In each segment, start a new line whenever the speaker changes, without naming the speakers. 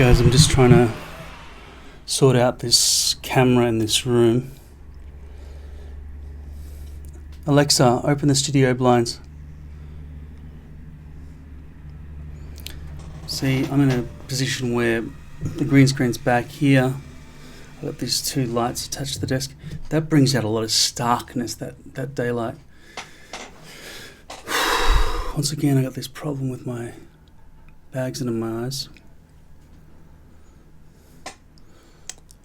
guys, I'm just trying to sort out this camera in this room. Alexa, open the studio blinds. See, I'm in a position where the green screen's back here. I've got these two lights attached to the desk. That brings out a lot of starkness, that daylight. Once again, I got this problem with my bags under my eyes.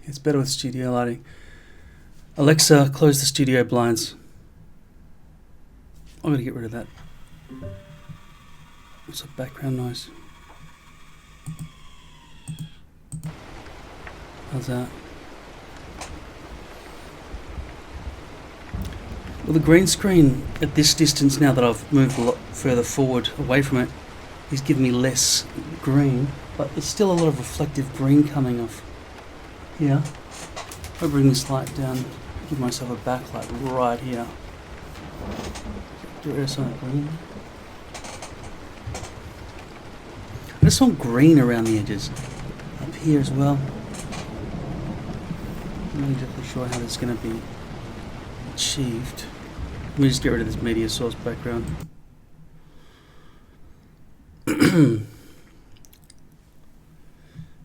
It's better with studio lighting. Alexa, close the studio blinds. I'm going to get rid of that. What's that background noise? How's that? Well, the green screen at this distance, now that I've moved a lot further forward away from it, is giving me less green, but there's still a lot of reflective green coming off here. If I bring this light down, give myself a backlight right here. Get rid of some of that green. I just want green around the edges, up here as well. I'm not exactly sure how this is going to be achieved. Let me just get rid of this media source background.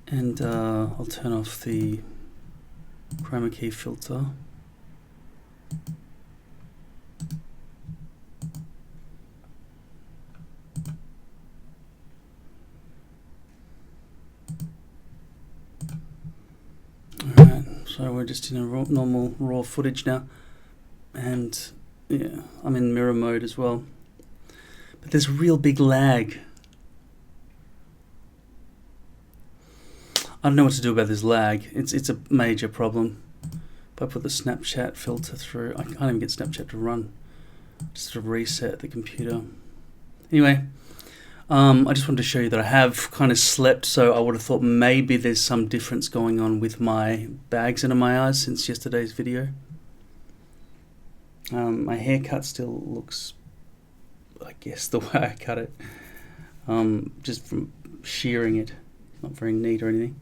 And I'll turn off the chroma key filter. Alright, so we're just in a normal raw footage now. And yeah, I'm in mirror mode as well. But there's a real big lag. I don't know what to do about this lag. It's a major problem. If I put the Snapchat filter through, I can't even get Snapchat to run. Just to reset the computer. Anyway, I just wanted to show you that I have kind of slept, so I would have thought maybe there's some difference going on with my bags under my eyes since yesterday's video. My haircut still looks, I guess, the way I cut it. Just from shearing it. Not very neat or anything.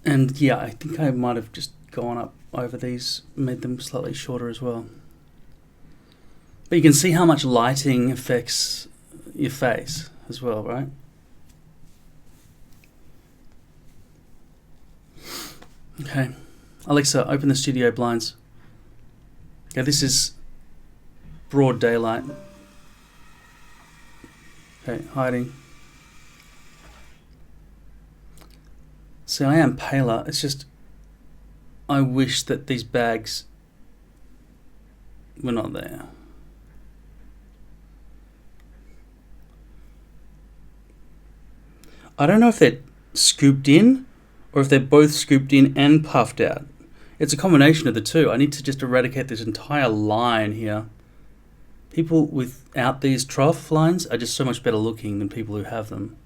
And yeah, I think I might have just gone up over these, made them slightly shorter as well. But you can see how much lighting affects your face as well, right? Okay. Alexa, open the studio blinds. Okay, this is broad daylight. Okay, hiding. See, I am paler. It's just, I wish that these bags were not there. I don't know if they're scooped in or if they're both scooped in and puffed out. It's a combination of the two. I need to just eradicate this entire line here. People without these trough lines are just so much better looking than people who have them.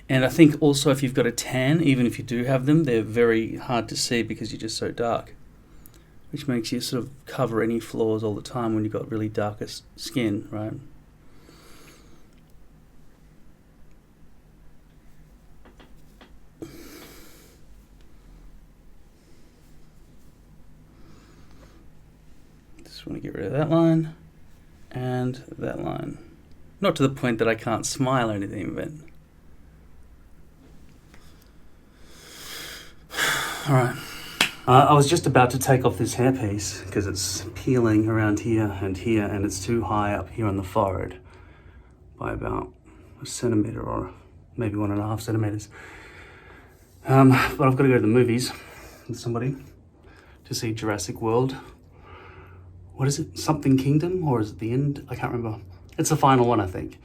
And I think also if you've got a tan, even if you do have them, they're very hard to see because you're just so dark. Which makes you sort of cover any flaws all the time when you've got really darkest skin, right? Just want to get rid of that line and that line. Not to the point that I can't smile or anything, but alright. I was just about to take off this hairpiece because it's peeling around here, and it's too high up here on the forehead by about a centimetre or maybe 1.5 centimetres. But I've got to go to the movies with somebody to see Jurassic World. What is it? Something Kingdom? Or is it the end? I can't remember. It's the final one, I think,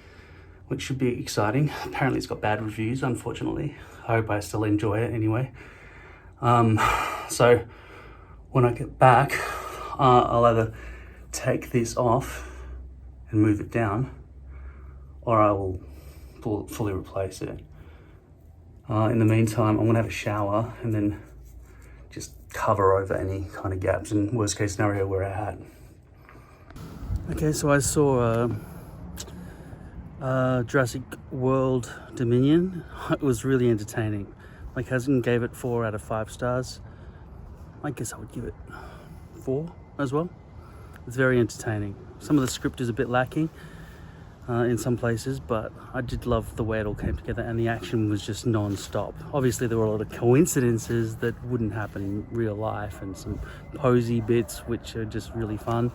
which should be exciting. Apparently it's got bad reviews, unfortunately. I hope I still enjoy it anyway. So when I get back, I'll either take this off and move it down, or I will fully replace it. In the meantime, I'm gonna have a shower and then just cover over any kind of gaps, and worst case scenario, wear a hat. Okay, so I saw Jurassic World Dominion. It was really entertaining. My cousin gave it 4 out of 5 stars. I guess I would give it 4 as well. It's very entertaining. Some of the script is a bit lacking in some places, but I did love the way it all came together, and the action was just non-stop. Obviously there were a lot of coincidences that wouldn't happen in real life, and some posy bits which are just really fun.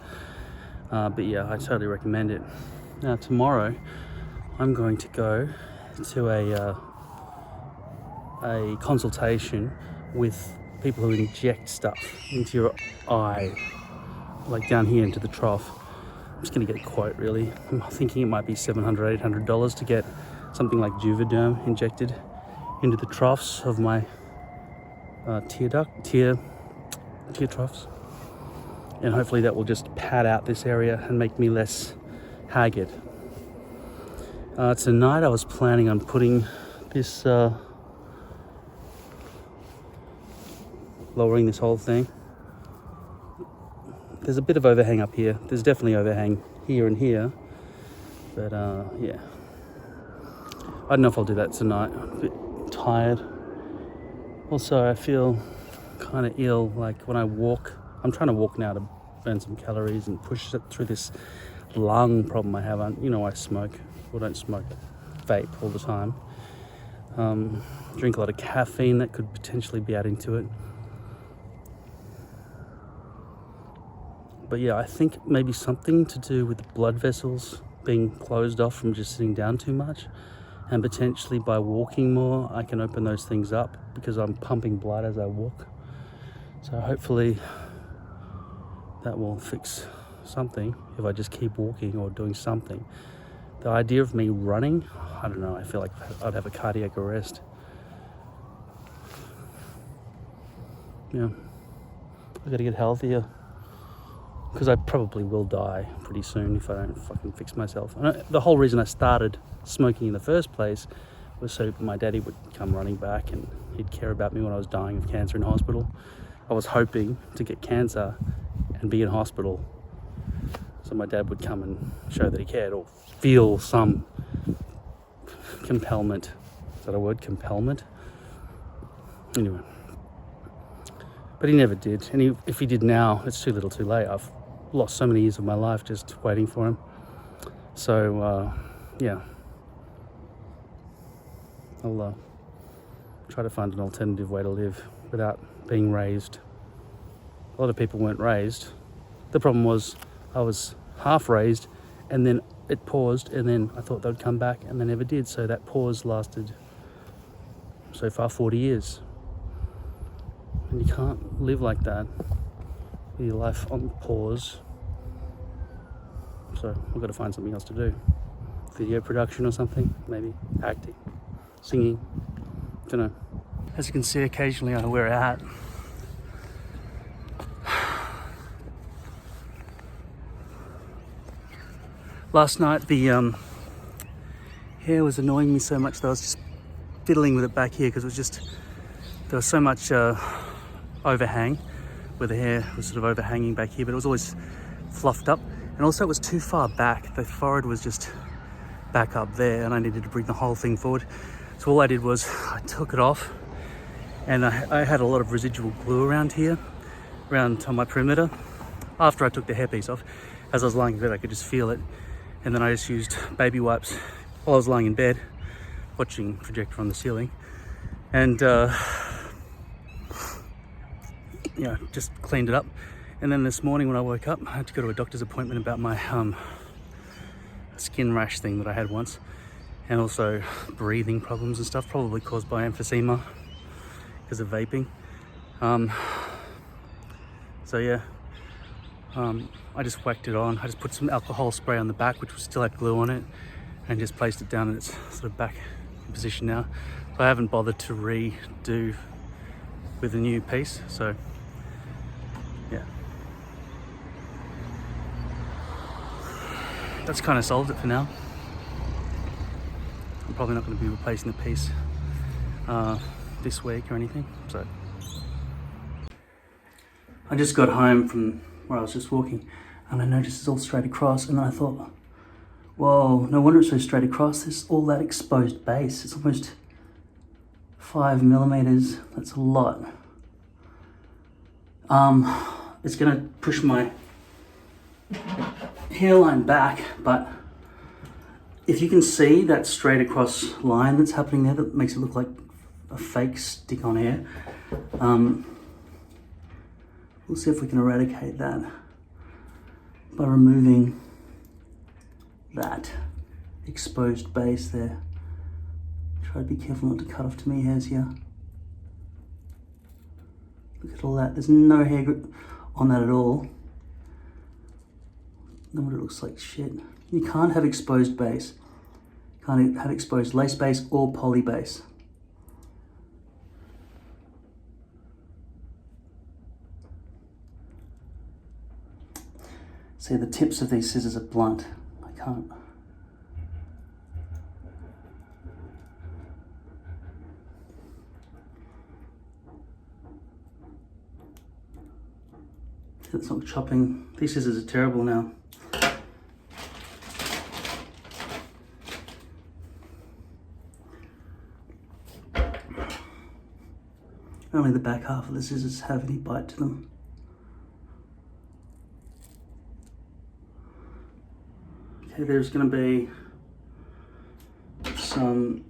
But yeah, I totally recommend it. Now tomorrow I'm going to go to a consultation with people who inject stuff into your eye, like down here into the trough. I'm just going to get a quote, really. I'm thinking it might be $700, $800 to get something like Juvederm injected into the troughs of my tear troughs. And hopefully that will just pad out this area and make me less haggard. Tonight I was planning on putting this, lowering this whole thing. There's a bit of overhang up here. There's definitely overhang here and here. But yeah. I don't know if I'll do that tonight. I'm a bit tired. Also, I feel kind of ill. Like when I walk, I'm trying to walk now to burn some calories and push it through this lung problem I have. You know, I smoke. Well, don't smoke, vape all the time. Drink a lot of caffeine that could potentially be adding to it. But yeah, I think maybe something to do with the blood vessels being closed off from just sitting down too much, and potentially by walking more I can open those things up because I'm pumping blood as I walk. So hopefully that will fix something if I just keep walking or doing something. The idea of me running, I don't know, I feel like I'd have a cardiac arrest. Yeah, I gotta get healthier, because I probably will die pretty soon if I don't fucking fix myself. And the whole reason I started smoking in the first place was so my daddy would come running back and he'd care about me when I was dying of cancer in hospital. I was hoping to get cancer and be in hospital, so my dad would come and show that he cared, or feel some compellment. Is that a word, compellment? Anyway. But he never did. And if he did now, it's too little too late. I've lost so many years of my life just waiting for him. So, yeah. I'll try to find an alternative way to live without being raised. A lot of people weren't raised. The problem was I was half raised, and then it paused, and then I thought they'd come back, and they never did. So that pause lasted so far 40 years. And you can't live like that with your life on pause. So I've got to find something else to do. Video production or something, maybe acting, singing, don't know. As you can see, occasionally I wear a hat. Last night the hair was annoying me so much that I was just fiddling with it back here, because it was just, there was so much overhang where the hair was sort of overhanging back here, but it was always fluffed up, and also it was too far back. The forehead was just back up there, and I needed to bring the whole thing forward. So all I did was I took it off, and I had a lot of residual glue around here, around on my perimeter. After I took the hairpiece off, as I was lying in bed, I could just feel it. And then I just used baby wipes while I was lying in bed, watching projector on the ceiling. And yeah, just cleaned it up. And then this morning when I woke up, I had to go to a doctor's appointment about my skin rash thing that I had once, and also breathing problems and stuff, probably caused by emphysema because of vaping. So yeah, I just whacked it on. I just put some alcohol spray on the back, which still had glue on it, and just placed it down in its sort of back position now. So I haven't bothered to redo with a new piece, so yeah. That's kind of solved it for now. I'm probably not going to be replacing the piece this week or anything, so. I just got home from where I was just walking, and I noticed it's all straight across, and I thought, Whoa, no wonder it's so straight across. There's all that exposed base. It's almost 5 millimeters. That's a lot. It's gonna push my hairline back, but if you can see that straight across line that's happening there that makes it look like a fake stick-on hair, we'll see if we can eradicate that by removing that exposed base there. Try to be careful not to cut off too many hairs here. Look at all that. There's no hair grip on that at all. Then what it looks like shit. You can't have exposed base. You can't have exposed lace base or poly base. See, the tips of these scissors are blunt. I can't. It's not chopping. These scissors are terrible now. Only the back half of the scissors have any bite to them. Okay, there's going to be some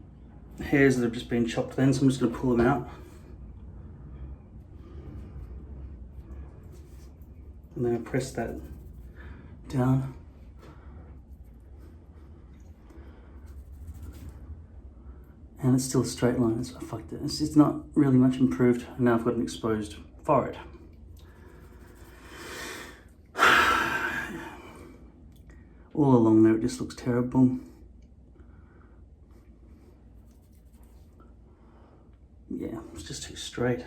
hairs that have just been chopped then, so I'm just going to pull them out. And then I press that down. And it's still a straight line. I fucked it. It's not really much improved. And now I've got an exposed forehead. All along there it just looks terrible. Yeah, it's just too straight.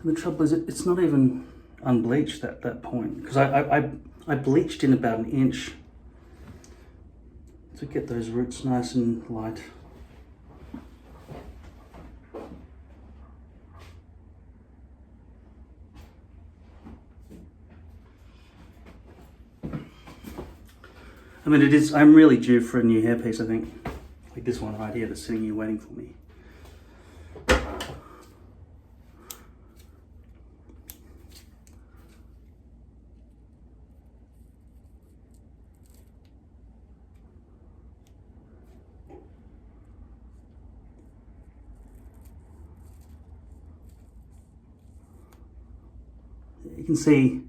And the trouble is, it's not even unbleached at that point, because I bleached in about 1 inch to get those roots nice and light. I mean, it is, I'm really due for a new hairpiece, I think. Like this one right here that's sitting here waiting for me. You can see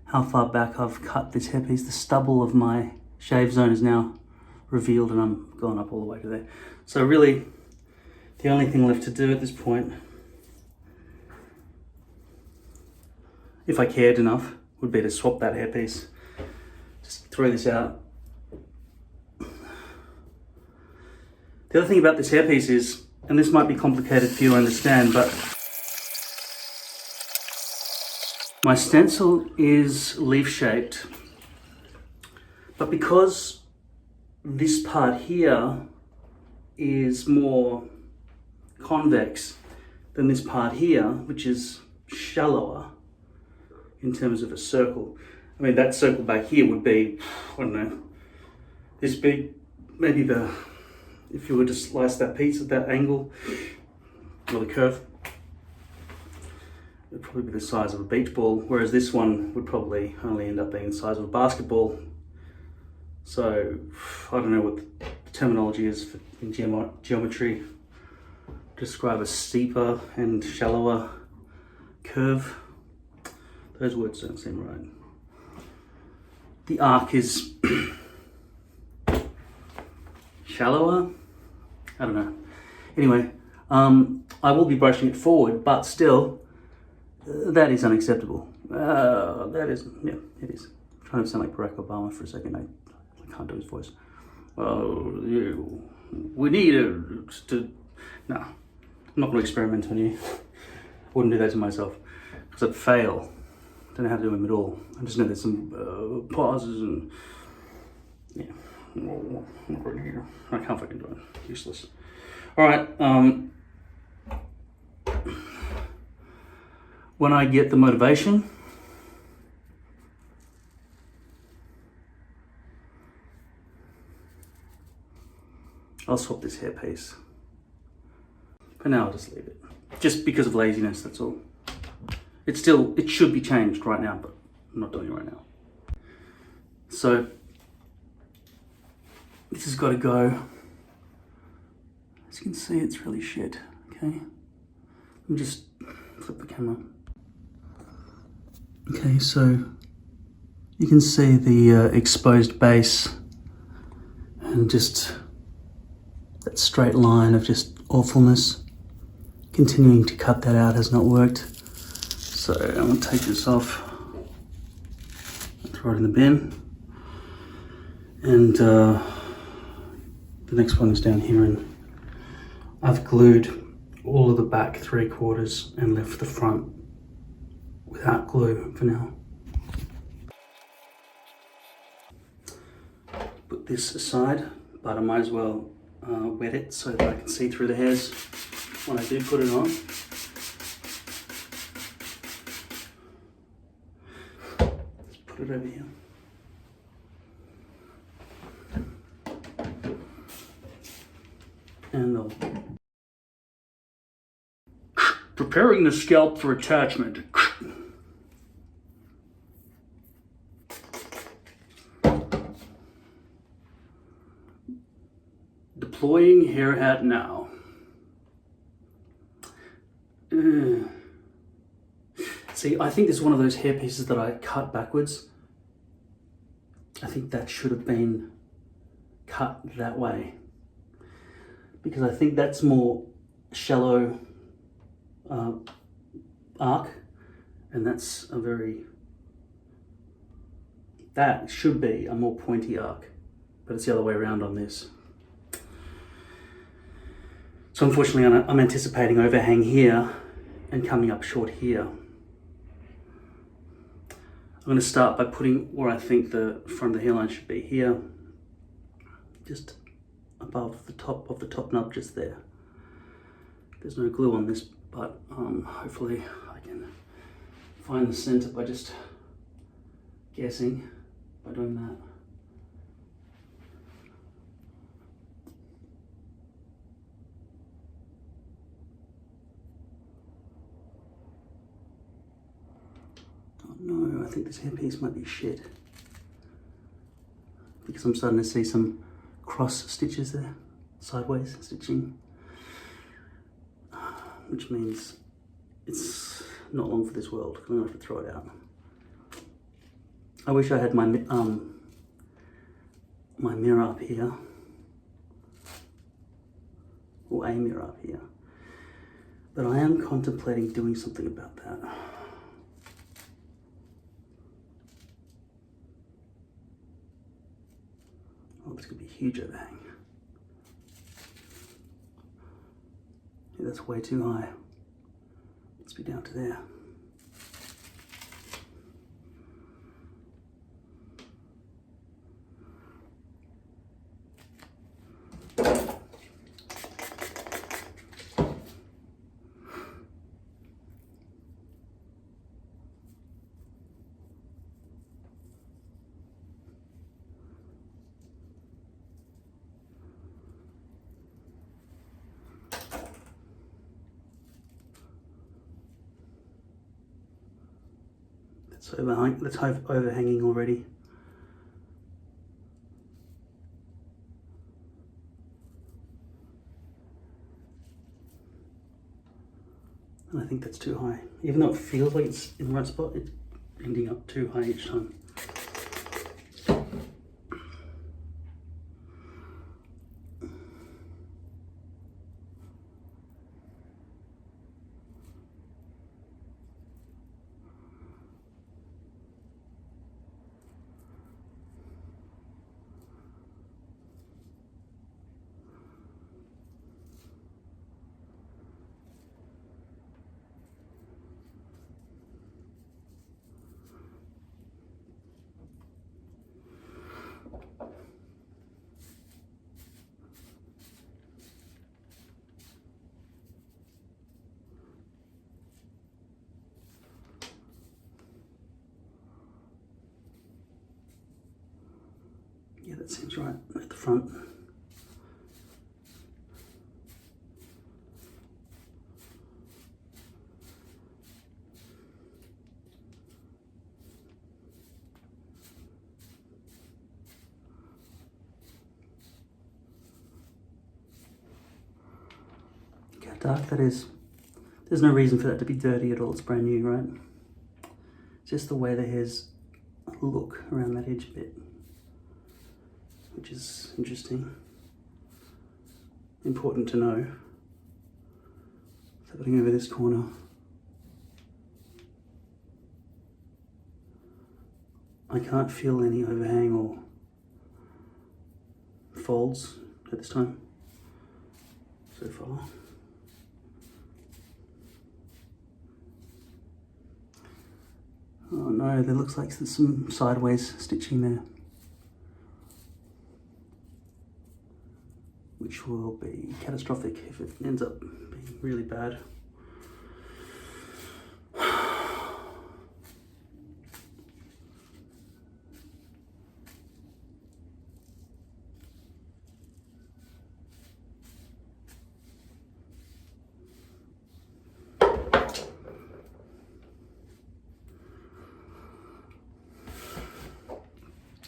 how far back I've cut this hairpiece. The stubble of my shave zone is now revealed and I'm going up all the way to there. So really, the only thing left to do at this point, if I cared enough, would be to swap that hairpiece. Just throw this out. The other thing about this hairpiece is, and this might be complicated for you to understand, but my stencil is leaf-shaped, but because this part here is more convex than this part here, which is shallower in terms of a circle. I mean, that circle back here would be, I don't know, this big, maybe if you were to slice that piece at that angle, or the curve, it'd probably be the size of a beach ball, whereas this one would probably only end up being the size of a basketball. So I don't know what the terminology is for in geometry. Describe a steeper and shallower curve. Those words don't seem right. The arc is shallower. I don't know. Anyway, I will be brushing it forward, but still, that is unacceptable. That is, yeah, it is. I'm trying to sound like Barack Obama for a second. I can't do his voice. We need to. No, I'm not going to experiment on you. I wouldn't do that to myself because I'd fail. I don't know how to do them at all. I just know there's some pauses and yeah. Not really here. I can't fucking do it. Useless. All right. When I get the motivation, I'll swap this hairpiece. For now, I'll just leave it. Just because of laziness, that's all. It should be changed right now, but I'm not doing it right now. So, this has got to go. As you can see, it's really shit, okay? Let me just flip the camera. Okay, so you can see the exposed base and just that straight line of just awfulness. Continuing to cut that out has not worked. So I'm gonna take this off, throw it in the bin. And the next one is down here, and I've glued all of the back 3/4 and left the front without glue for now. Put this aside, but I might as well wet it so that I can see through the hairs when I do put it on. Let's put it over here. And I'll preparing the scalp for attachment. Deploying hair hat now. See, I think this is one of those hair pieces that I cut backwards. I think that should have been cut that way, because I think that's more shallow arc, and that should be a more pointy arc, but it's the other way around on this. So unfortunately, I'm anticipating overhang here and coming up short here. I'm going to start by putting where I think the front of the hairline should be here, just above the top of the top knob, just there. There's no glue on this, but hopefully I can find the center by just guessing by doing that. No, I think this hairpiece might be shit, because I'm starting to see some cross stitches there, sideways stitching, which means it's not long for this world. I'm gonna have to throw it out. I wish I had my my mirror up here, or a mirror up here, but I am contemplating doing something about that. Oh, this could be a huge overhang. Yeah, that's way too high. Let's be down to there. That's overhanging already. And I think that's too high. Even though it feels like it's in the right spot, it's ending up too high each time. Yeah, that seems right at the front. Look how dark that is. There's no reason for that to be dirty at all. It's brand new, right? Just the way the hairs look around that edge bit, which is interesting. Important to know. So looking over this corner. I can't feel any overhang or folds at this time so far. Oh no, there looks like there's some sideways stitching there, which will be catastrophic if it ends up being really bad.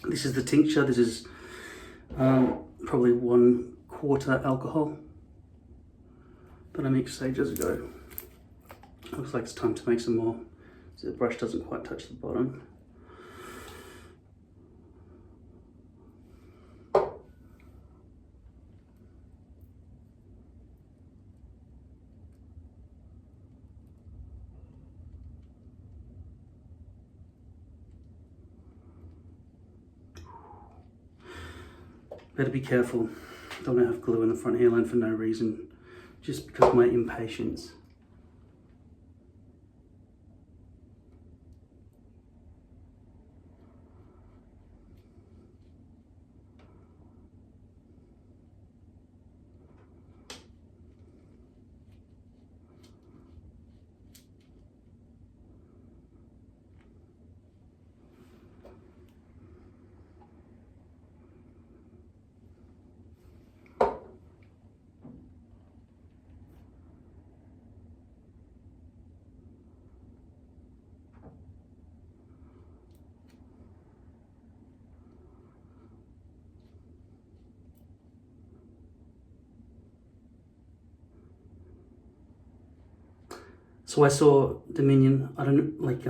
This is the tincture. This is probably 1/4 alcohol that I mixed ages ago. Looks like it's time to make some more. So the brush doesn't quite touch the bottom. Better be careful. Don't want to have glue in the front hairline for no reason, just because of my impatience. So I saw Dominion, I don't know, like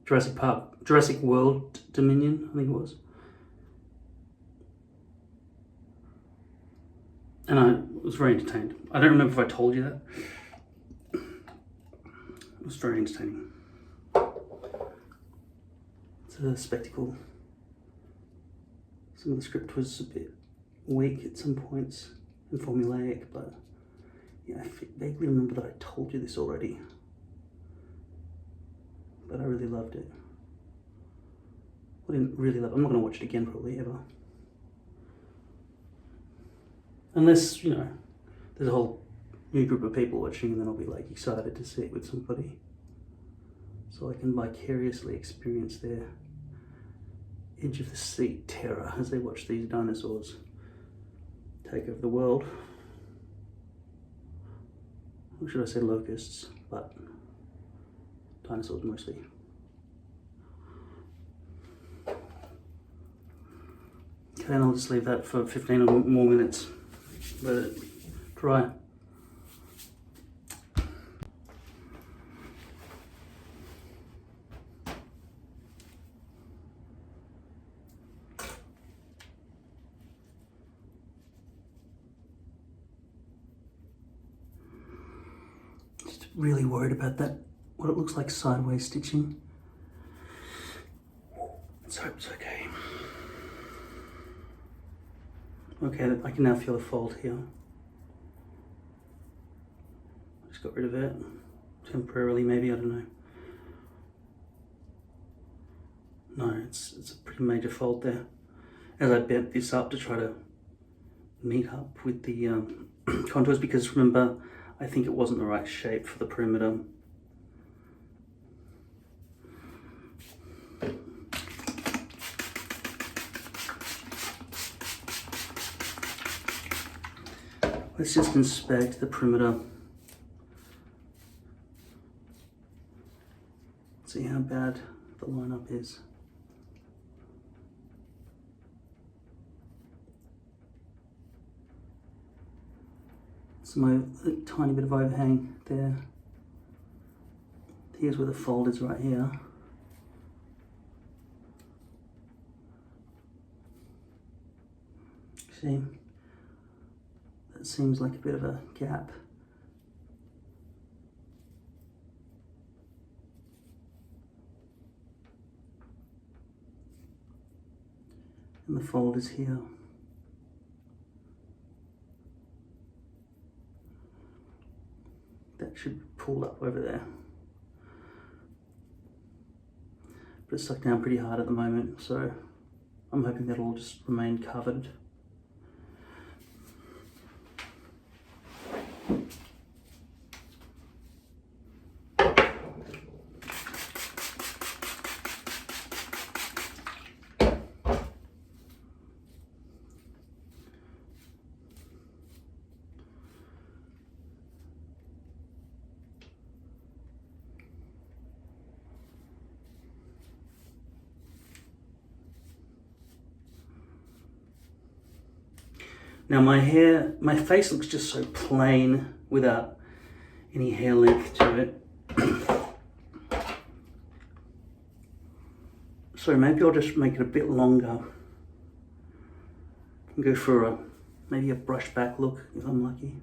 Jurassic World Dominion, I think it was. And I was very entertained. I don't remember if I told you that. It was very entertaining. It's a spectacle. Some of the script was a bit weak at some points and formulaic, but yeah, I vaguely remember that I told you this already, but I really loved it. I didn't really love it. I'm not going to watch it again probably ever. Unless, you know, there's a whole new group of people watching and then I'll be like excited to see it with somebody. So I can vicariously experience their edge of the seat terror as they watch these dinosaurs take over the world. Or should I say locusts, but dinosaurs mostly. Okay, and I'll just leave that for 15 or more minutes. Let it dry. Really worried about that, what it looks like sideways stitching. Let's hope it's okay. Okay, I can now feel a fold here. Just got rid of it, temporarily maybe, I don't know. No, it's a pretty major fold there. As I bent this up to try to meet up with the contours, because remember, I think it wasn't the right shape for the perimeter. Let's just inspect the perimeter. See how bad the lineup is. a tiny bit of overhang there. Here's where the fold is, right here. See, that seems like a bit of a gap. And the fold is here. That should pull up over there. But it's stuck down pretty hard at the moment, so I'm hoping that'll just remain covered. Now my face looks just so plain without any hair length to it. So maybe I'll just make it a bit longer and go for maybe a brush back look if I'm lucky.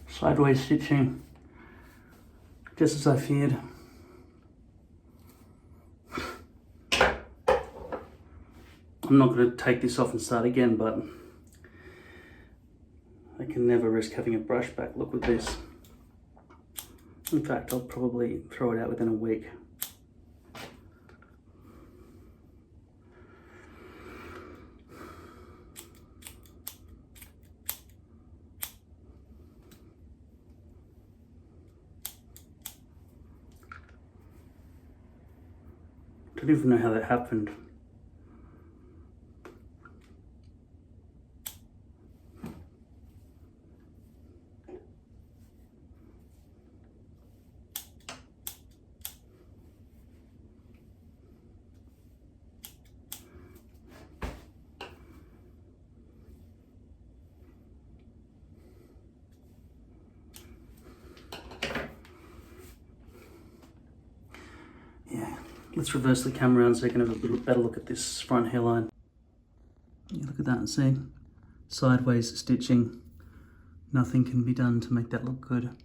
Sideways stitching, just as I feared. I'm not going to take this off and start again, but I can never risk having a brush back look with this. In fact, I'll probably throw it out within a week. I don't even know how that happened. Let's reverse the camera around so you can have a little better look at this front hairline. Yeah, look at that and see. Sideways stitching. Nothing can be done to make that look good. And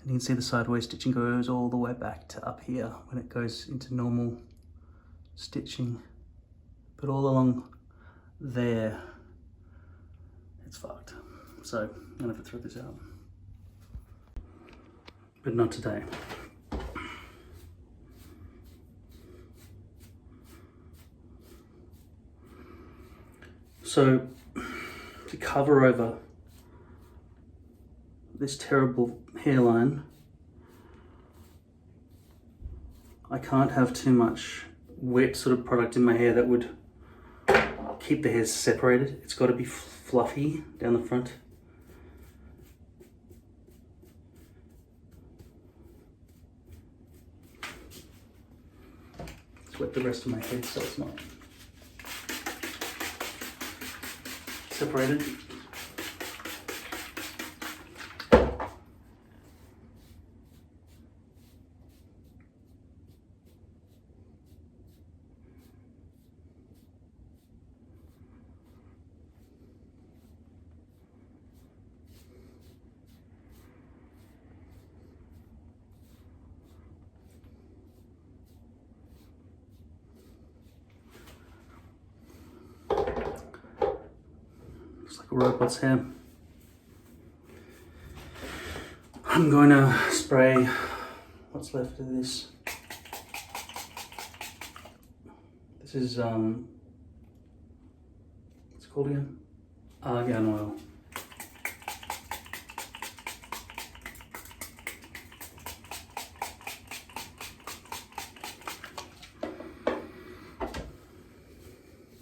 you can see the sideways stitching goes all the way back to up here when it goes into normal stitching. But all along there, it's fucked. So I'm gonna have to throw this out. But not today. So to cover over this terrible hairline, I can't have too much wet sort of product in my hair that would keep the hairs separated. It's got to be fluffy down the front. Let's wet the rest of my head so it's not separated. Like a robot's hair. I'm going to spray what's left of this. This is what's it called again? Argan oil.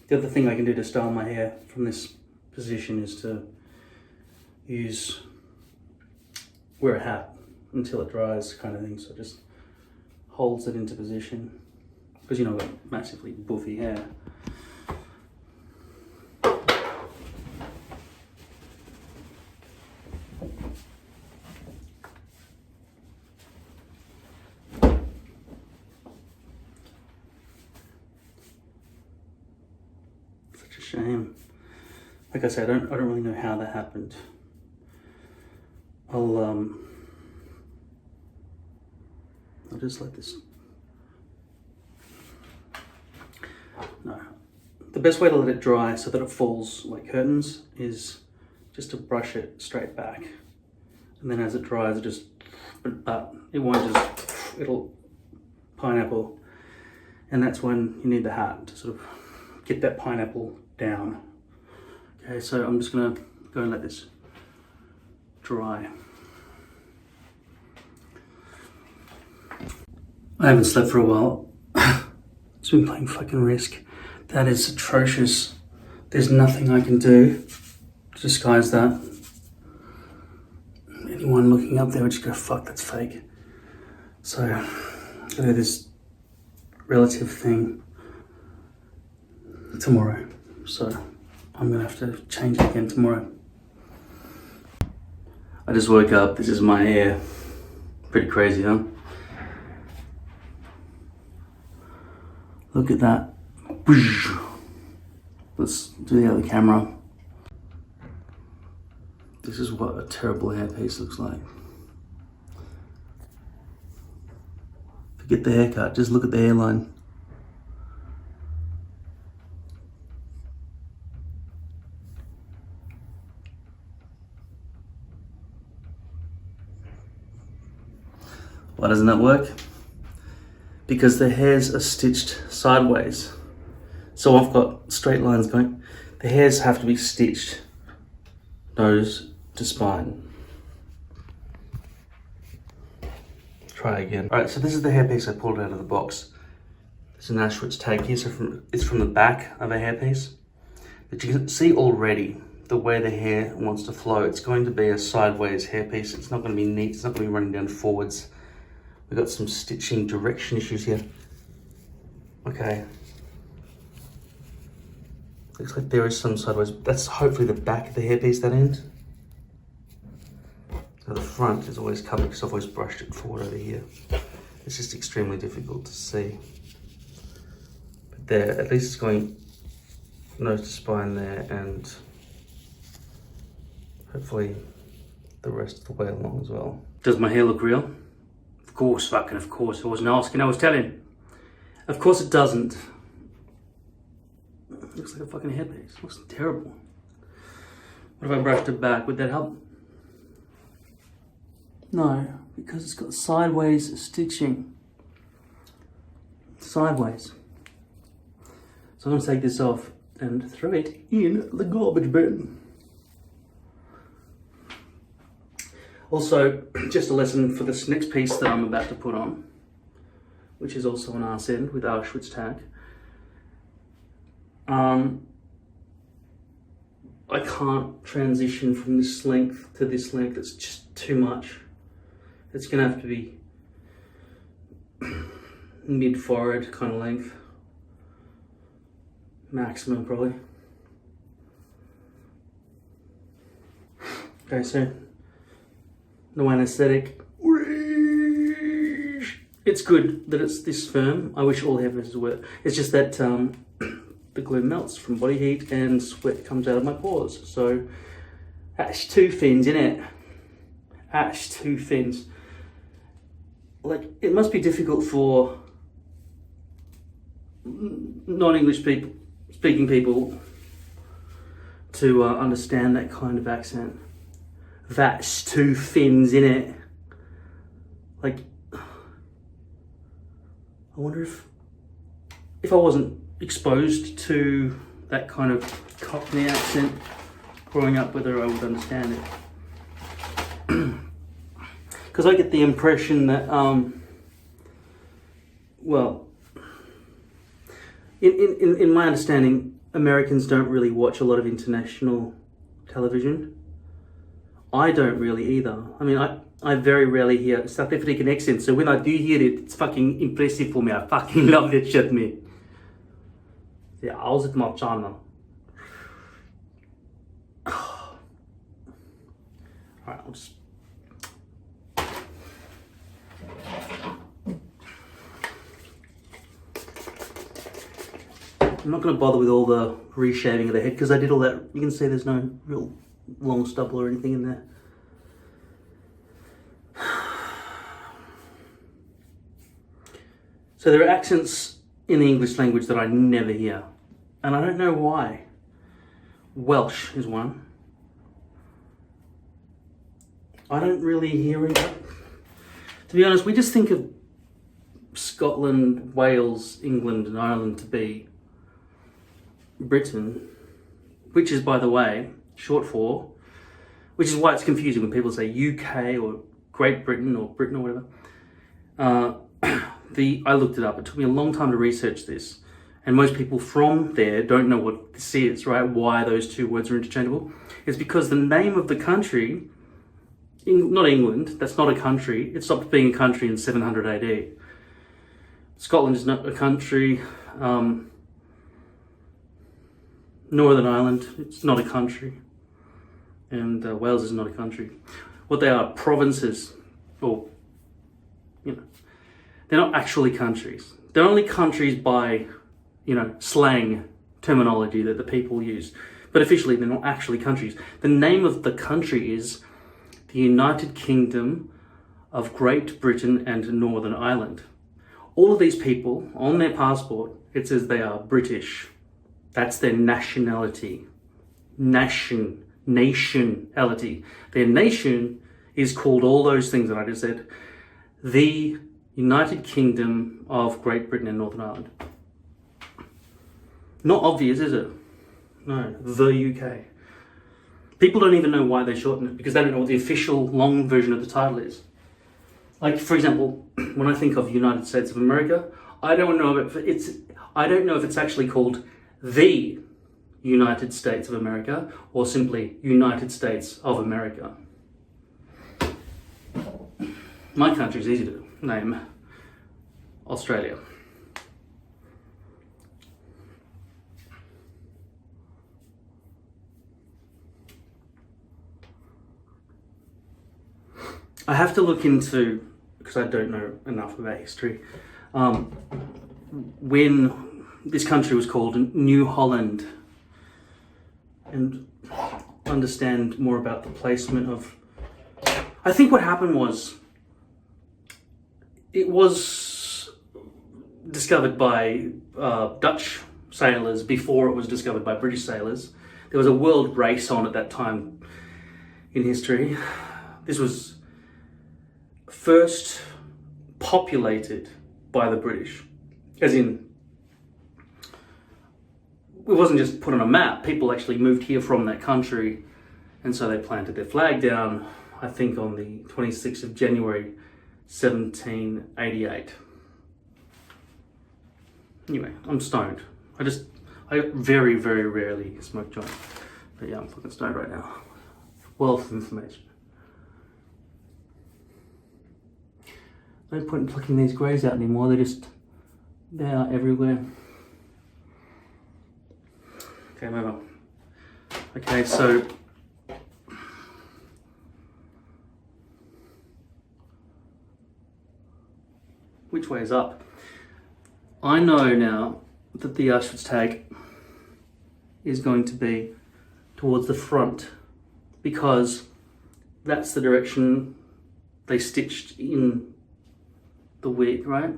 The other thing I can do to style my hair from this position is to wear a hat until it dries, kind of thing, so it just holds it into position, because you know I've got massively buffy hair. Such a shame. Like I said, I don't really know how that happened. I'll just let this. No, the best way to let it dry so that it falls like curtains is just to brush it straight back, and then as it dries, it just, but it won't just, it'll pineapple, and that's when you need the hat to sort of get that pineapple down. Okay, so I'm just gonna go and let this dry. I haven't slept for a while. It's been playing fucking Risk. That is atrocious. There's nothing I can do to disguise that. Anyone looking up there would just go, fuck, that's fake. So, I'll do this relative thing tomorrow. So, I'm gonna have to change it again tomorrow. I just woke up, this is my hair. Pretty crazy, huh? Look at that. Let's do the other camera. This is what a terrible hairpiece looks like. Forget the haircut, just look at the hairline. Why doesn't that work? Because the hairs are stitched sideways. So I've got straight lines going. The hairs have to be stitched nose to spine. Try again. All right, so this is the hairpiece I pulled out of the box. There's an Ashwitz tag here, so it's from the back of a hairpiece. But you can see already the way the hair wants to flow. It's going to be a sideways hairpiece. It's not going to be neat. It's not going to be running down forwards. We've got some stitching direction issues here. Okay. Looks like there is some sideways. That's hopefully the back of the hairpiece, that end. So the front is always covered because I've always brushed it forward over here. It's just extremely difficult to see. there. At least it's going nose to spine there, and hopefully the rest of the way along as well. Does my hair look real? Of course, fucking of course. I wasn't asking, I was telling. Of course it doesn't. It looks like a fucking hairpiece. It looks terrible. What if I brushed it back? Would that help? No, because it's got sideways stitching. Sideways. So I'm going to take this off and throw it in the garbage bin. Also, just a lesson for this next piece that I'm about to put on, which is also an arse end with Auschwitz tag. I can't transition from this length to this length. It's just too much. It's gonna have to be mid-forehead kind of length. Maximum, probably. Okay, so no anesthetic. It's good that it's this firm. I wish all hairpieces were. It's just that the glue melts from body heat and sweat comes out of my pores. So that's two fins, innit? That's two fins. Like, it must be difficult for non-English speaking people to understand that kind of accent. That's two fins, innit? Like, I wonder if I wasn't exposed to that kind of Cockney accent growing up, whether I would understand it. Because I get the impression that, well, in my understanding, Americans don't really watch a lot of international television. I don't really either. I mean, I very rarely hear South African accents, so when I do hear it, it's fucking impressive for me. I fucking love that shit, man. Yeah, how's it, my channel? Alright, I'll just... I'm not going to bother with all the reshaping of the head because I did all that. You can see there's no real long stubble or anything in there. So there are accents in the English language that I never hear, and I don't know why. Welsh is one. I don't really hear it. To be honest, we just think of Scotland, Wales, England and Ireland to be Britain, which is, by the way, short for, which is why it's confusing when people say UK or Great Britain or Britain or whatever. I looked it up. It took me a long time to research this, and most people from there don't know what this is, right? Why those two words are interchangeable. It's because the name of the country, not England, that's not a country. It stopped being a country in 700 AD. Scotland is not a country. Northern Ireland, it's not a country. And Wales is not a country. What they are provinces, or, you know, they're not actually countries. They're only countries by, you know, slang terminology that the people use. But officially, they're not actually countries. The name of the country is the United Kingdom of Great Britain and Northern Ireland. All of these people, on their passport, it says they are British. That's their nationality. Nationality. Their nation is called all those things that I just said. The United Kingdom of Great Britain and Northern Ireland. Not obvious, is it? No, the UK. People don't even know why they shorten it because they don't know what the official long version of the title is. Like, for example, when I think of United States of America, I don't know if it's actually called the United States of America or simply United States of America. My country's easy to name. Australia. I have to look into, because I don't know enough about history, when this country was called New Holland, and understand more about the placement of, I think what happened was, it was discovered by Dutch sailors before it was discovered by British sailors. There was a world race on at that time in history. This was first populated by the British, as in, it wasn't just put on a map. People actually moved here from that country, and so they planted their flag down, I think on the 26th of January 1788. Anyway, I'm stoned. I very, very rarely smoke joint. But yeah, I'm fucking stoned right now. Wealth of information. No point in plucking these greys out anymore, they are everywhere. Okay, move on. Okay, so which way is up? I know now that the Auschwitz tag is going to be towards the front, because that's the direction they stitched in the wig, right?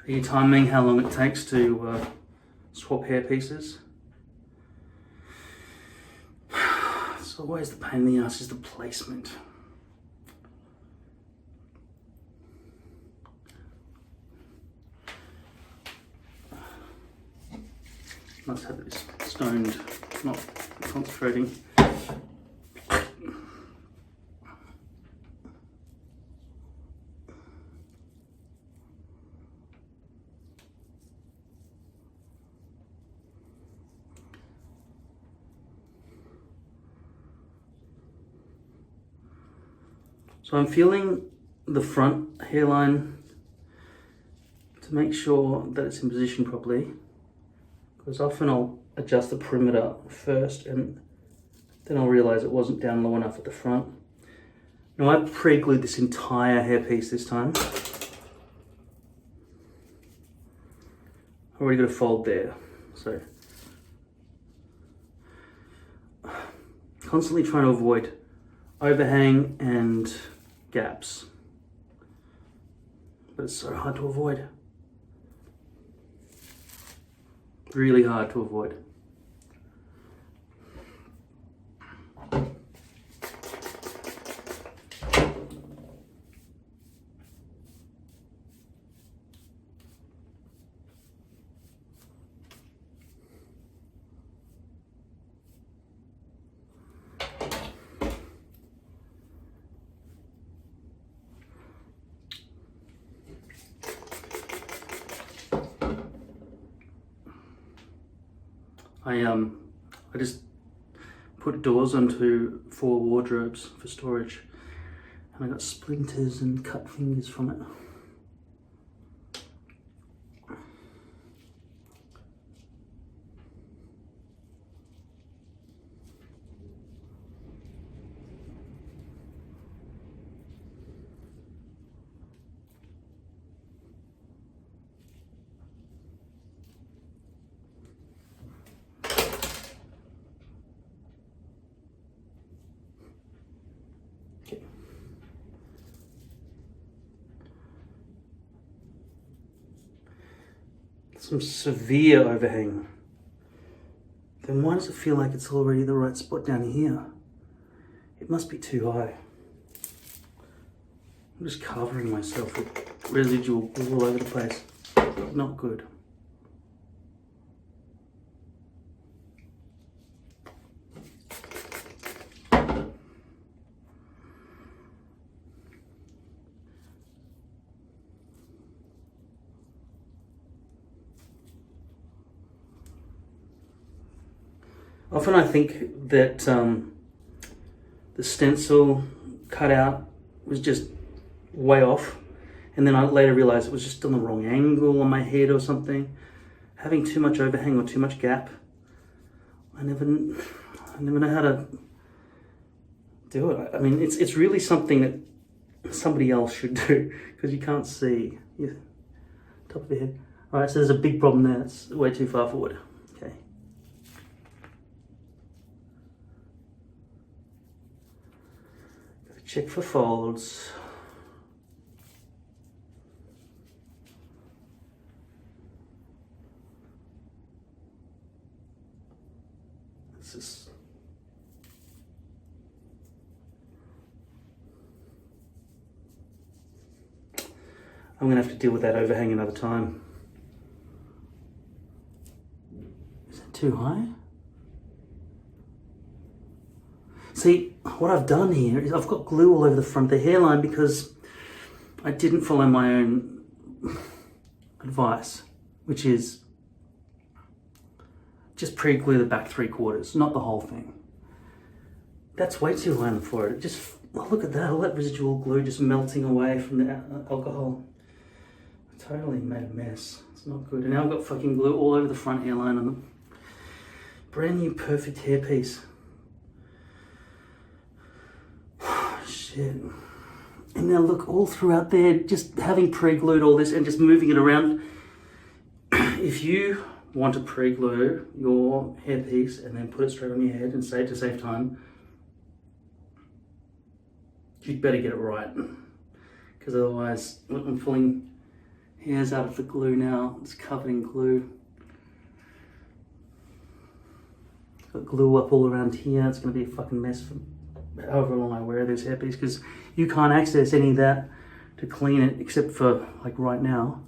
Are you timing how long it takes to swap hair pieces? It's always the pain in the ass is the placement. Must have this stoned, not concentrating. So I'm feeling the front hairline to make sure that it's in position properly, because often I'll adjust the perimeter first and then I'll realize it wasn't down low enough at the front. Now I've pre-glued this entire hairpiece this time. I've already got a fold there, so constantly trying to avoid overhang and gaps, but it's so hard to avoid. Really hard to avoid. I just put doors onto 4 wardrobes for storage, and I got splinters and cut fingers from it. Some severe overhang. Then why does it feel like it's already the right spot down here? It must be too high. I'm just covering myself with residual all over the place. Not good. Often I think that the stencil cutout was just way off, and then I later realized it was just on the wrong angle on my head or something. Having too much overhang or too much gap I never know how to do it. I mean, it's really something that somebody else should do, because you can't see your top of the head. All right, so there's a big problem there. It's way too far forward. Okay. Gotta check for folds. This is I'm gonna have to deal with that overhang another time. Is it too high? See, what I've done here is I've got glue all over the front of the hairline because I didn't follow my own advice, which is just pre-glue the back 3/4, not the whole thing. That's way too high on the forehead. Just look at that, all that residual glue just melting away from the alcohol. I totally made a mess. It's not good. And now I've got fucking glue all over the front hairline on the brand new perfect hairpiece. Shit. And now look, all throughout there, just having pre-glued all this and just moving it around. If you want to pre-glue your hairpiece and then put it straight on your head and to save time, you'd better get it right, because otherwise, look, I'm pulling hairs out of the glue now. It's covered in glue. Got glue up all around here. It's going to be a fucking mess for however long I wear this hairpiece, because you can't access any of that to clean it except for like right now.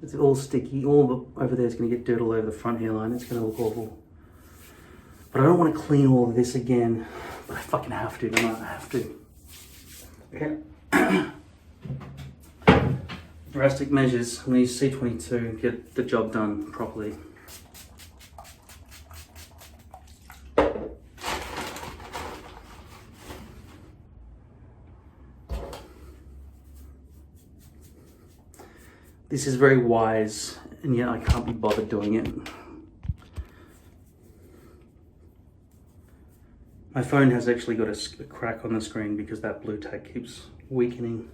It's all sticky. All over there is going to get dirt all over the front hairline. It's going to look awful. But I don't want to clean all of this again. But I fucking have to, don't I? I have to. Okay. Drastic measures. I'm going to use C22 to get the job done properly. This is very wise, and yet I can't be bothered doing it. My phone has actually got a crack on the screen because that blue tack keeps weakening.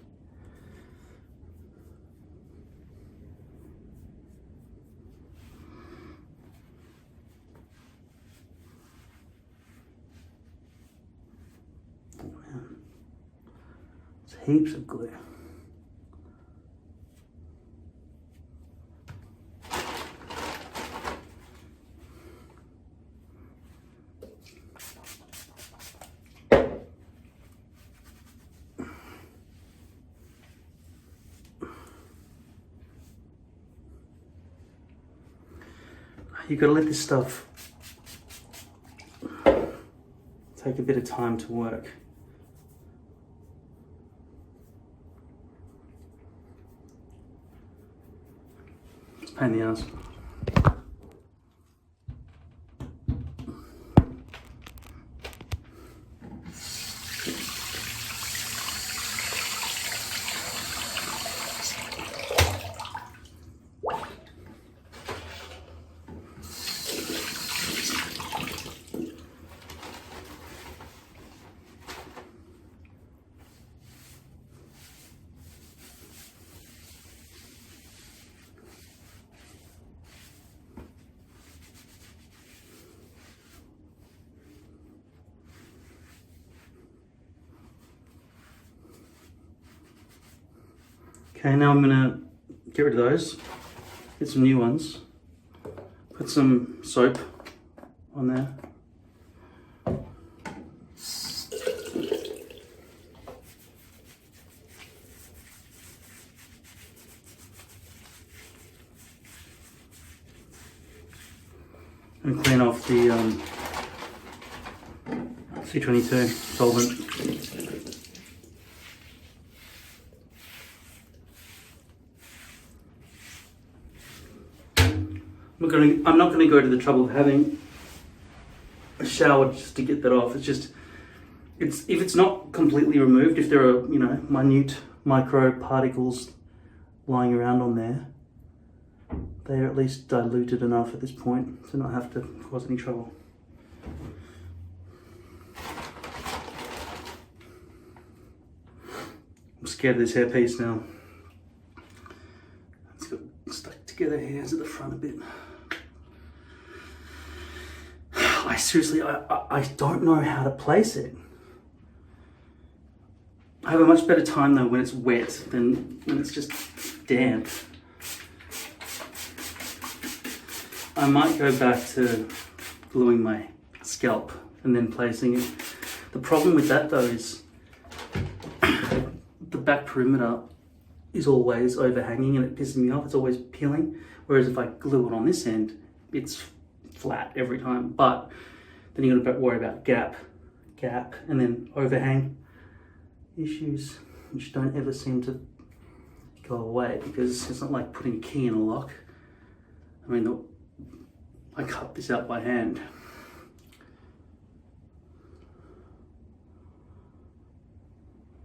Oh man, there's heaps of glue. You've got to let this stuff take a bit of time to work. It's a pain in the ass. Okay, now I'm gonna get rid of those, get some new ones, put some soap on there. And clean off the C22 solvent. I'm not going to go to the trouble of having a shower just to get that off. If it's not completely removed, if there are, minute micro particles lying around on there, they're at least diluted enough at this point to not have to cause any trouble. I'm scared of this hairpiece now. It's got stuck together here at the front a bit. I seriously, I don't know how to place it. I have a much better time though when it's wet than when it's just damp. I might go back to gluing my scalp and then placing it. The problem with that though is the back perimeter is always overhanging and it pisses me off. It's always peeling. Whereas if I glue it on this end, it's flat every time. But then you got to worry about gap, and then overhang issues, which don't ever seem to go away because it's not like putting a key in a lock. I mean, I cut this out by hand.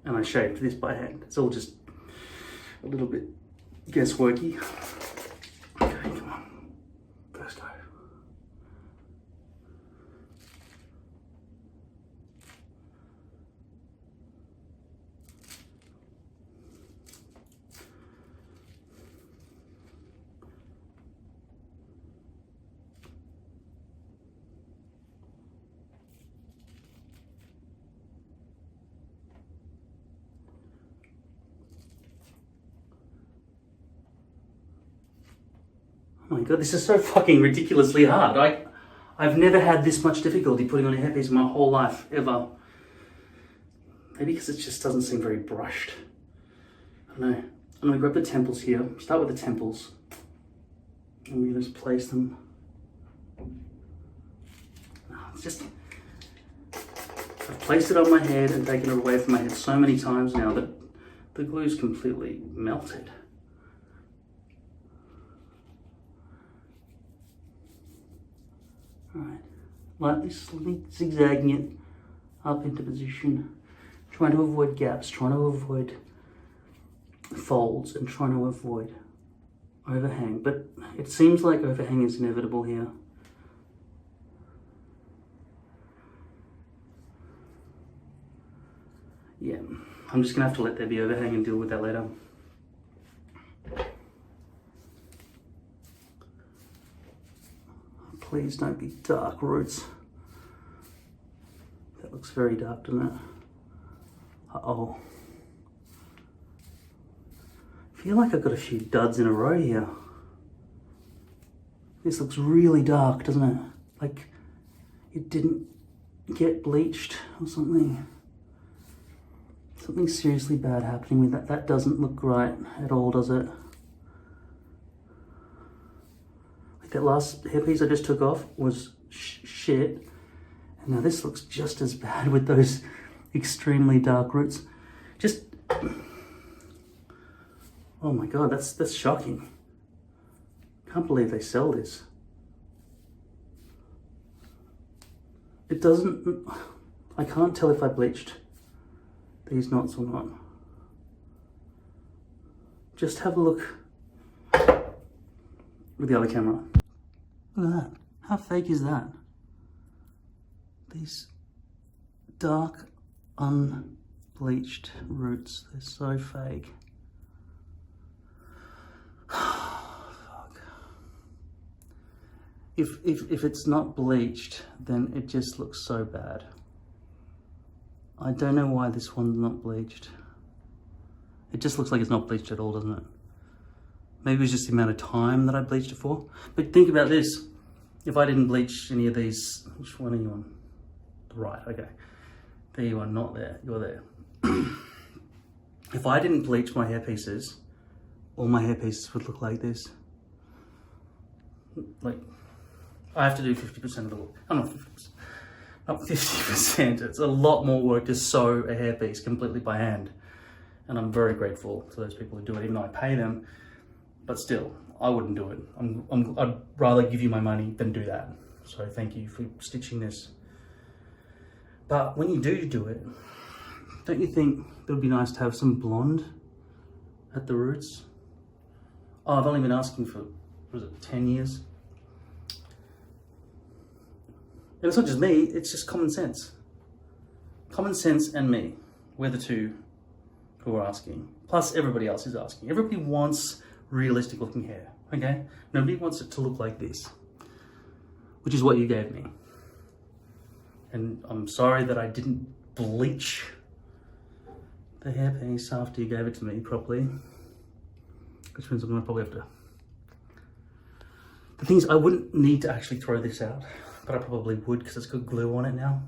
And I shaved this by hand. It's all just a little bit guessworky. Okay, come on. First go. Oh my god, this is so fucking ridiculously hard. I've never had this much difficulty putting on a hairpiece in my whole life, ever. Maybe because it just doesn't seem very brushed. I don't know. I'm gonna grab the temples here. Start with the temples. And we're gonna just place them. It's just... I've placed it on my head and taken it away from my head so many times now that the glue's completely melted. Alright, lightly zigzagging it up into position, trying to avoid gaps, trying to avoid folds, and trying to avoid overhang. But it seems like overhang is inevitable here. Yeah, I'm just gonna have to let there be overhang and deal with that later. Please don't be dark roots. That looks very dark, doesn't it? Uh-oh. I feel like I've got a few duds in a row here. This looks really dark, doesn't it? Like it didn't get bleached or something. Something seriously bad happening with that. That doesn't look right at all, does it? That last hairpiece I just took off was shit, and now this looks just as bad with those extremely dark roots. Just, oh my god, that's shocking. Can't believe they sell this. It doesn't, I can't tell if I bleached these knots or not. Just have a look with the other camera. Look at that. How fake is that? These dark, unbleached roots. They're so fake. Fuck. If it's not bleached, then it just looks so bad. I don't know why this one's not bleached. It just looks like it's not bleached at all, doesn't it? Maybe it's just the amount of time that I bleached it for. But think about this. If I didn't bleach any of these, which one are you on? The right, okay. There you are, not there, you're there. If I didn't bleach my hairpieces, all my hairpieces would look like this. Like, I have to do 50% of the work. I'm not 50%. Not 50%. It's a lot more work to sew a hairpiece completely by hand. And I'm very grateful to those people who do it, even though I pay them. But still, I wouldn't do it. I'd rather give you my money than do that. So thank you for stitching this. But when you do it, don't you think it would be nice to have some blonde at the roots? Oh, I've only been asking for was it, 10 years? And it's not just me, it's just common sense. Common sense and me, we're the two who are asking. Plus everybody else is asking. Everybody wants realistic looking hair, okay? Nobody wants it to look like this, which is what you gave me. And I'm sorry that I didn't bleach the hairpiece after you gave it to me properly, which means I'm gonna probably have to. The thing is, I wouldn't need to actually throw this out, but I probably would because it's got glue on it now.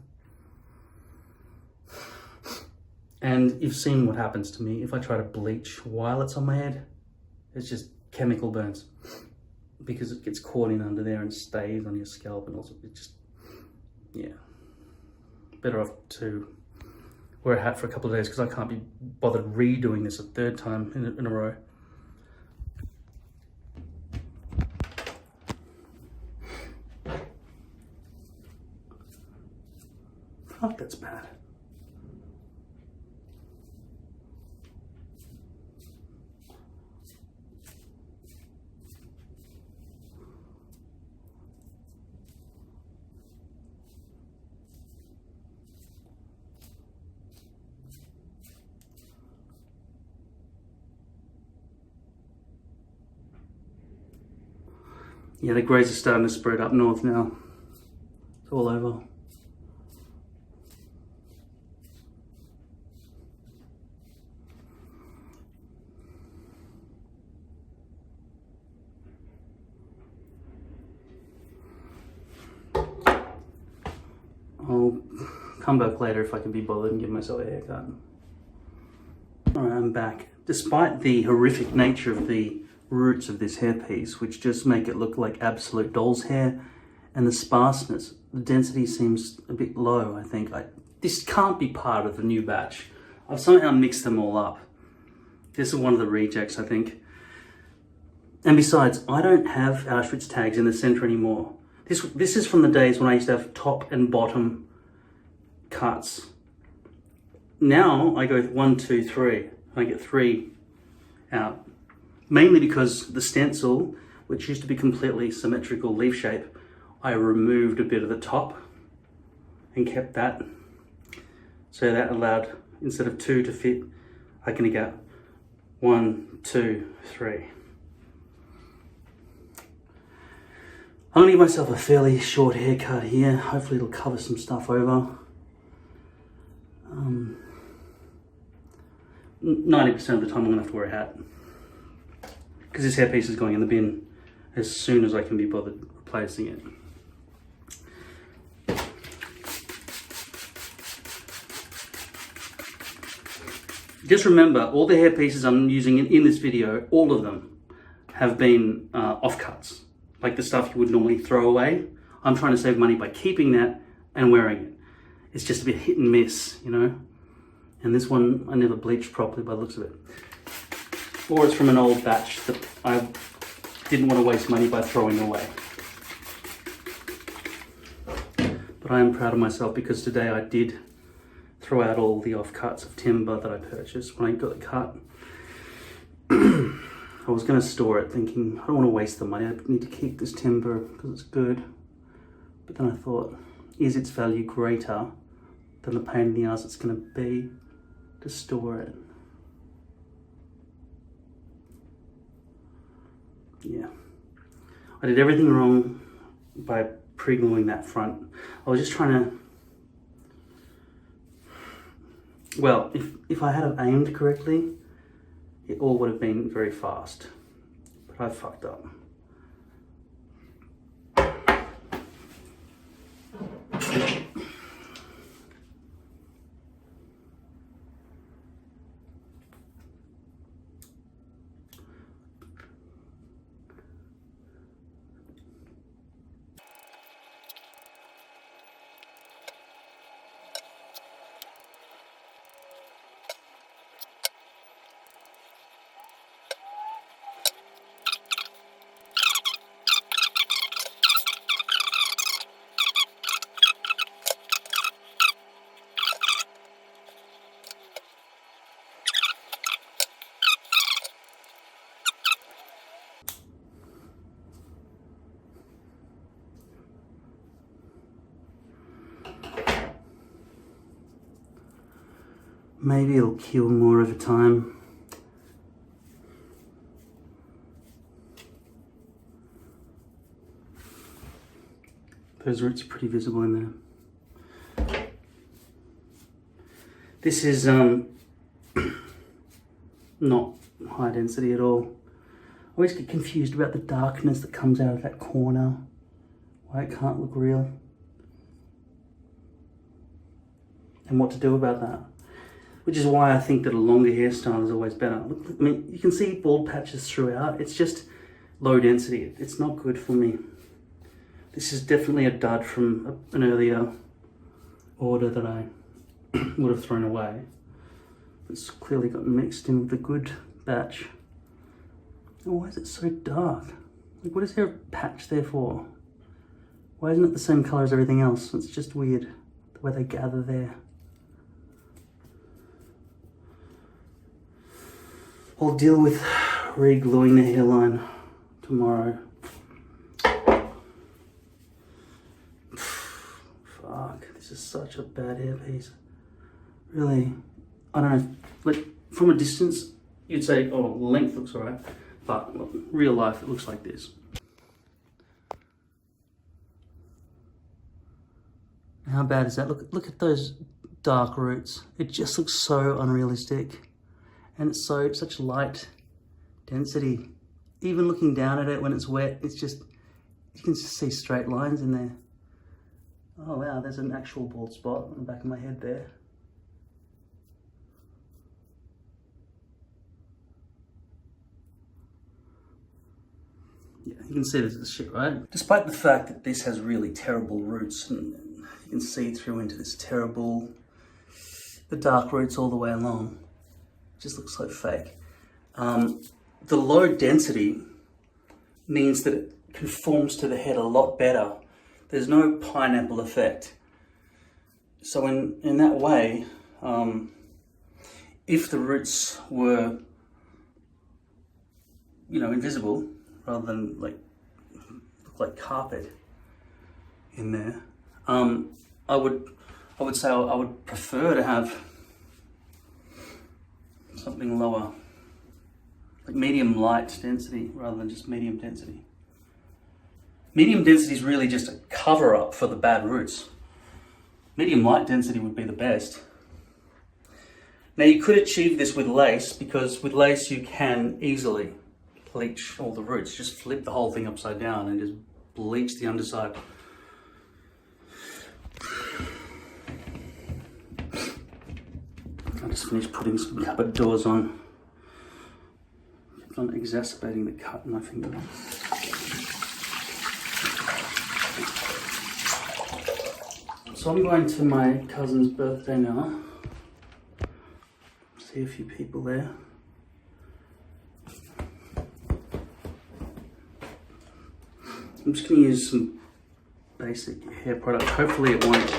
And you've seen what happens to me if I try to bleach while it's on my head. It's just chemical burns because it gets caught in under there and stays on your scalp, and also it just, yeah. Better off to wear a hat for a couple of days because I can't be bothered redoing this a third time in a row. Fuck, that's bad. Yeah, the greys are starting to spread up north now. It's all over. I'll come back later if I can be bothered and give myself a haircut. Alright, I'm back. Despite the horrific nature of the roots of this hairpiece, which just make it look like absolute doll's hair, and the sparseness, the density seems a bit low, I think. This can't be part of the new batch. I've somehow mixed them all up. This is one of the rejects, I think. And besides, I don't have Auschwitz tags in the center anymore. This is from the days when I used to have top and bottom cuts. Now I go 1, 2, 3. I get 3 out. Mainly because the stencil, which used to be completely symmetrical leaf shape, I removed a bit of the top and kept that. So that allowed, instead of 2 to fit, I can get 1, 2, 3. I'm gonna give myself a fairly short haircut here. Hopefully it'll cover some stuff over. 90% of the time I'm gonna have to wear a hat, because this hairpiece is going in the bin as soon as I can be bothered replacing it. Just remember, all the hairpieces I'm using in this video, all of them have been offcuts, like the stuff you would normally throw away. I'm trying to save money by keeping that and wearing it. It's just a bit hit and miss, you know? And this one, I never bleached properly by the looks of it. Or it's from an old batch that I didn't want to waste money by throwing away. But I am proud of myself because today I did throw out all the offcuts of timber that I purchased when I got the cut. I was going to store it thinking, I don't want to waste the money, I need to keep this timber because it's good. But then I thought, is its value greater than the pain in the ass it's going to be to store it? Yeah, I did everything wrong by pre-gluing that front. I was just trying to, well, if I had aimed correctly, it all would have been very fast, but I fucked up. Maybe it'll cure more over time. Those roots are pretty visible in there. This is not high density at all. I always get confused about the darkness that comes out of that corner. Why it can't look real. And what to do about that. Which is why I think that a longer hairstyle is always better. Look, I mean, you can see bald patches throughout. It's just low density. It's not good for me. This is definitely a dud from an earlier order that I would have thrown away. It's clearly got mixed in with the good batch. Oh, why is it so dark? Like, what is there a patch there for? Why isn't it the same color as everything else? It's just weird, the way they gather there. I'll deal with re-gluing the hairline tomorrow. Fuck, this is such a bad hairpiece. Really, I don't know, like from a distance, you'd say, oh, length looks alright, but look, real life, it looks like this. How bad is that? Look at those dark roots. It just looks so unrealistic. And it's such light density. Even looking down at it when it's wet, it's just, you can just see straight lines in there. Oh wow, there's an actual bald spot on the back of my head there. Yeah, you can see this is shit, right? Despite the fact that this has really terrible roots, and you can see through into this terrible, the dark roots all the way along. It just looks so fake. The low density means that it conforms to the head a lot better. There's no pineapple effect. So in that way, if the roots were, you know, invisible, rather than like look like carpet in there, I would say I would prefer to have something lower, like medium light density rather than just medium density. Medium density is really just a cover up for the bad roots. Medium light density would be the best. Now you could achieve this with lace, because with lace you can easily bleach all the roots. Just flip the whole thing upside down and just bleach the underside. I just finished putting some cupboard doors on. Kept on exacerbating the cut in my finger. So I'm going to my cousin's birthday now. See a few people there. I'm just going to use some basic hair product. Hopefully it won't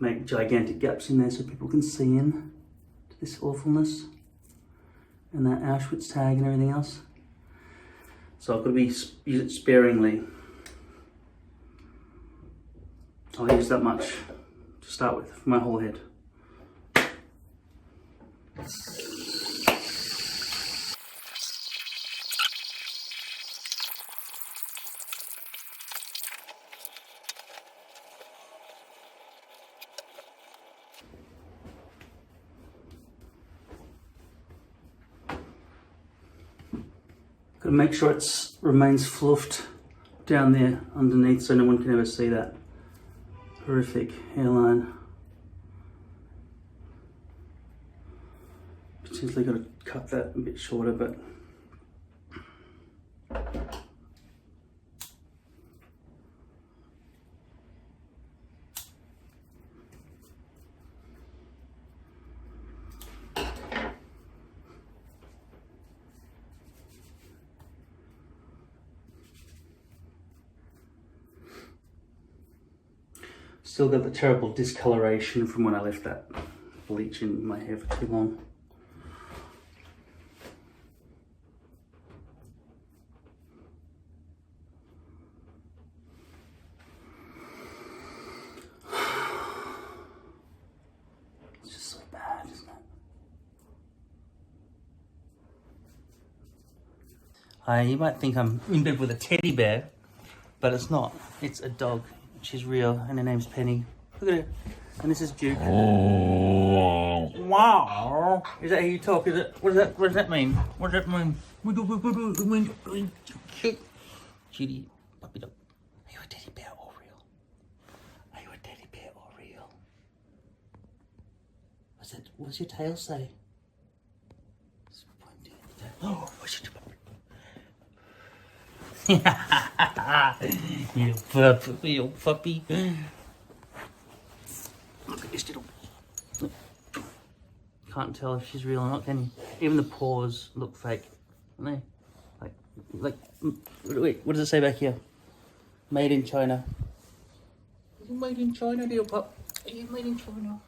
make gigantic gaps in there so people can see in to this awfulness and that Auschwitz tag and everything else. So I've got to use it sparingly. I'll use that much to start with for my whole head. Got to make sure it remains fluffed down there underneath so no one can ever see that horrific hairline. Potentially got to cut that a bit shorter, but still got the terrible discoloration from when I left that bleach in my hair for too long. It's just so bad, isn't it? Hi, you might think I'm in bed with a teddy bear, but it's not. It's a dog. She's real, and her name's Penny. Look at her. And this is Duke. Wow. Is that how you talk? Is it? What does that mean? What does that mean? Judy, puppy dog. Are you a teddy bear or real? Are you a teddy bear or real? What's your tail say? It's pointing at the tail. Oh, what's your puppy? You puppy. Look at this little. Can't tell if she's real or not, can you? Even the paws look fake, don't they? Like, wait, what does it say back here? Made in China. Are you made in China, little pup? Are you made in China?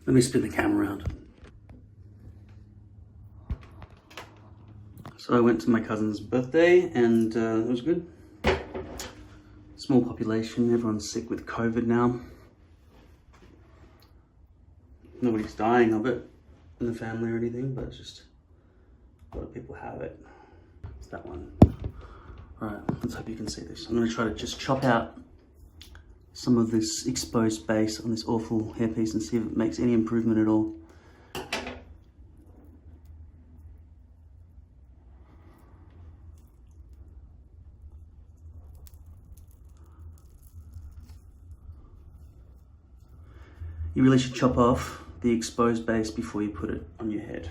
Let me spin the camera around. So I went to my cousin's birthday and it was good. Small population, everyone's sick with COVID now. Nobody's dying of it in the family or anything, but it's just a lot of people have it. It's that one. All right, let's hope you can see this. I'm gonna try to just chop out some of this exposed base on this awful hairpiece and see if it makes any improvement at all. You really should chop off the exposed base before you put it on your head.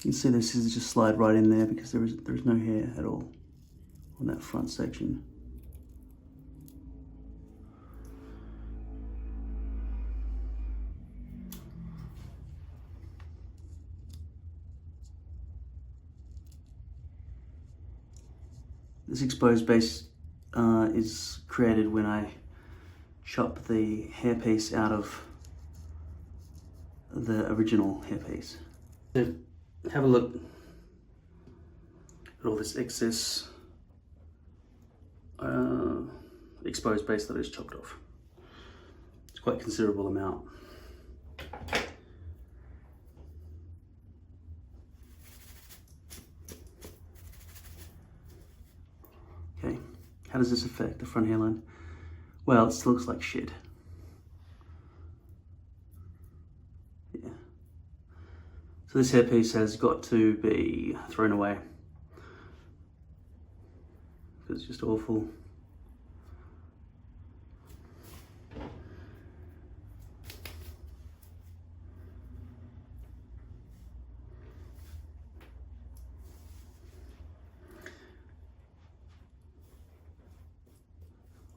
You can see the scissors just slide right in there because there is no hair at all on that front section. This exposed base is created when I chop the hairpiece out of the original hairpiece. So have a look at all this excess exposed base that is chopped off. It's quite a considerable amount. Okay, how does this affect the front hairline? Well, it still looks like shit. Yeah. So this hairpiece has got to be thrown away. It's just awful.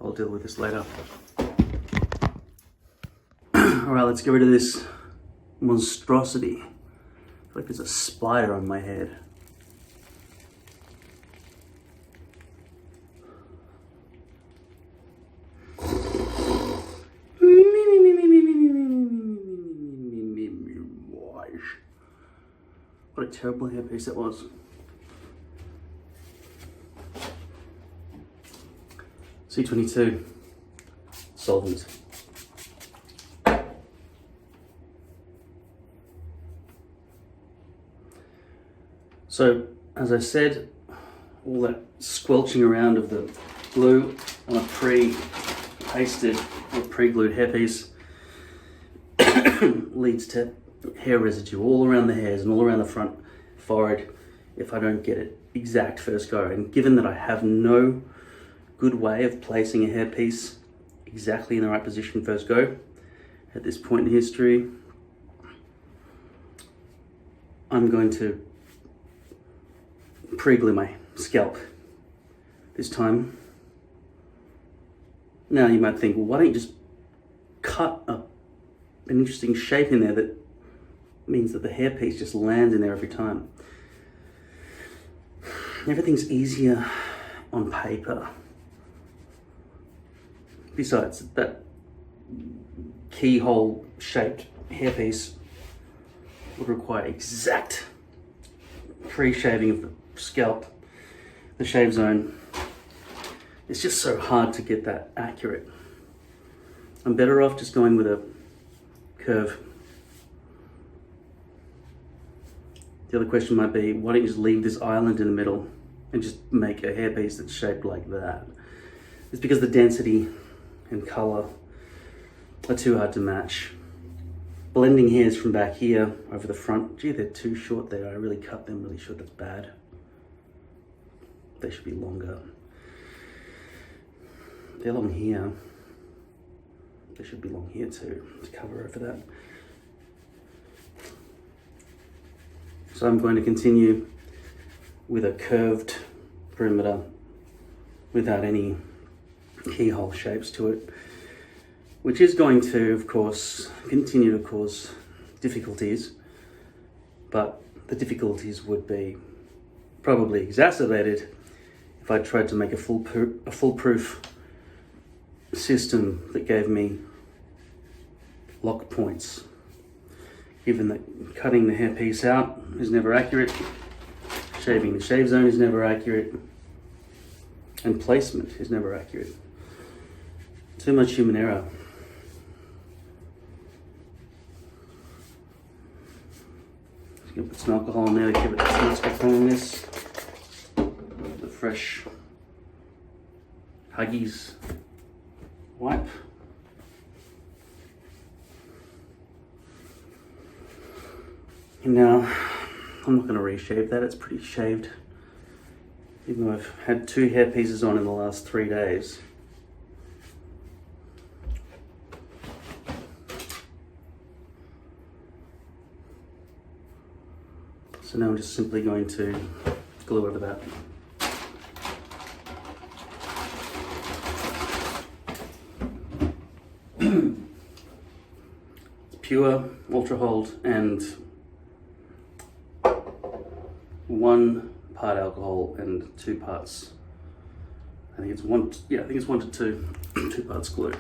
I'll deal with this later. All right, let's get rid of this monstrosity. I feel like there's a spider on my head. What a terrible hairpiece that was. C22 solvent. So, as I said, all that squelching around of the glue on a pre-pasted or pre-glued hairpiece leads to hair residue all around the hairs and all around the front forehead if I don't get it exact first go. And given that I have no good way of placing a hairpiece exactly in the right position first go at this point in history, I'm going to pre-glue my scalp this time. Now you might think, well, why don't you just cut an interesting shape in there that means that the hairpiece just lands in there every time. Everything's easier on paper. Besides, that keyhole shaped hairpiece would require exact pre-shaving of the scalp, the shave zone. It's just so hard to get that accurate. I'm better off just going with a curve. The other question might be, why don't you just leave this island in the middle and just make a hairpiece that's shaped like that? It's because the density and color are too hard to match. Blending hairs from back here over the front, gee, they're too short there. I really cut them really short, that's bad. They should be longer. They're long here. They should be long here too, to cover over that. So I'm going to continue with a curved perimeter without any keyhole shapes to it, which is going to, of course, continue to cause difficulties, but the difficulties would be probably exacerbated if I tried to make a foolproof system that gave me lock points, given that cutting the hairpiece out is never accurate, shaving the shave zone is never accurate, and placement is never accurate. Too much human error. Just gonna put some alcohol in there to give it some extra cleanliness. The fresh Huggies wipe. And now, I'm not going to reshave that, it's pretty shaved. Even though I've had 2 hair pieces on in the last 3 days. So now I'm just simply going to glue over that. It's pure ultra hold and 1 part alcohol and 2 parts. I think it's 1 to 2, 2 parts glue.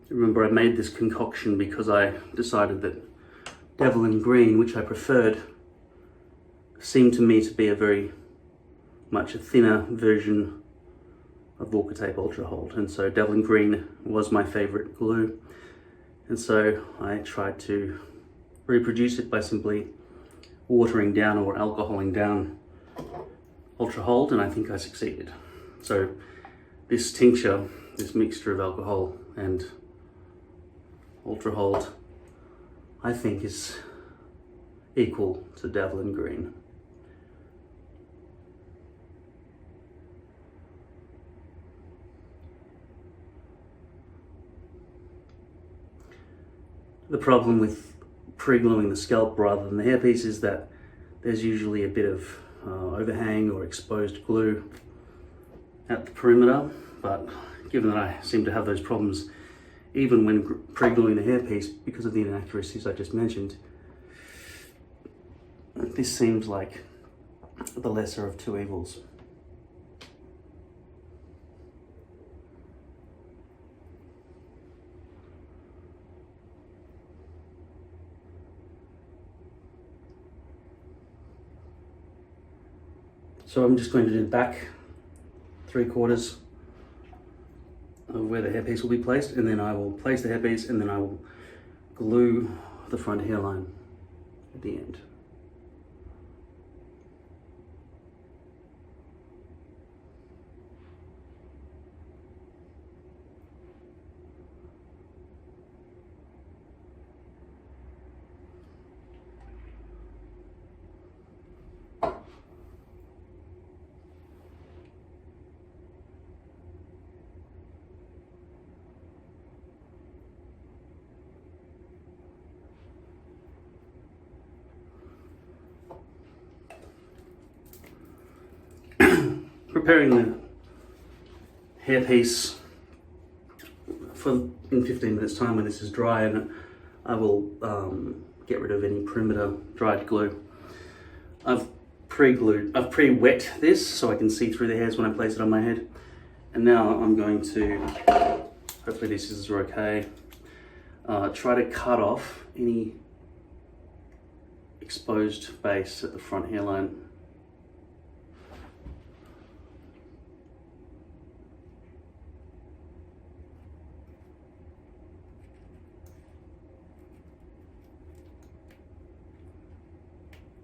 Remember, I made this concoction because I decided that Devlin Green, which I preferred, seemed to me to be a very much a thinner version of Walker Tape Ultra Hold, and so Devlin Green was my favorite glue, and so I tried to reproduce it by simply watering down or alcoholing down Ultra Hold, and I think I succeeded. So this tincture, this mixture of alcohol and Ultra Hold, I think is equal to Devlin Green. The problem with pre-gluing the scalp rather than the hairpiece is that there's usually a bit of overhang or exposed glue at the perimeter, but given that I seem to have those problems even when pre-gluing the hairpiece because of the inaccuracies I just mentioned, this seems like the lesser of 2 evils. So I'm just going to do the back 3/4 of where the hairpiece will be placed, and then I will place the hairpiece and then I will glue the front hairline at the end. Preparing the hairpiece in 15 minutes time when this is dry, and I will get rid of any perimeter dried glue. I've pre-wet this so I can see through the hairs when I place it on my head, And now I'm going to, hopefully these scissors are okay, try to cut off any exposed base at the front hairline.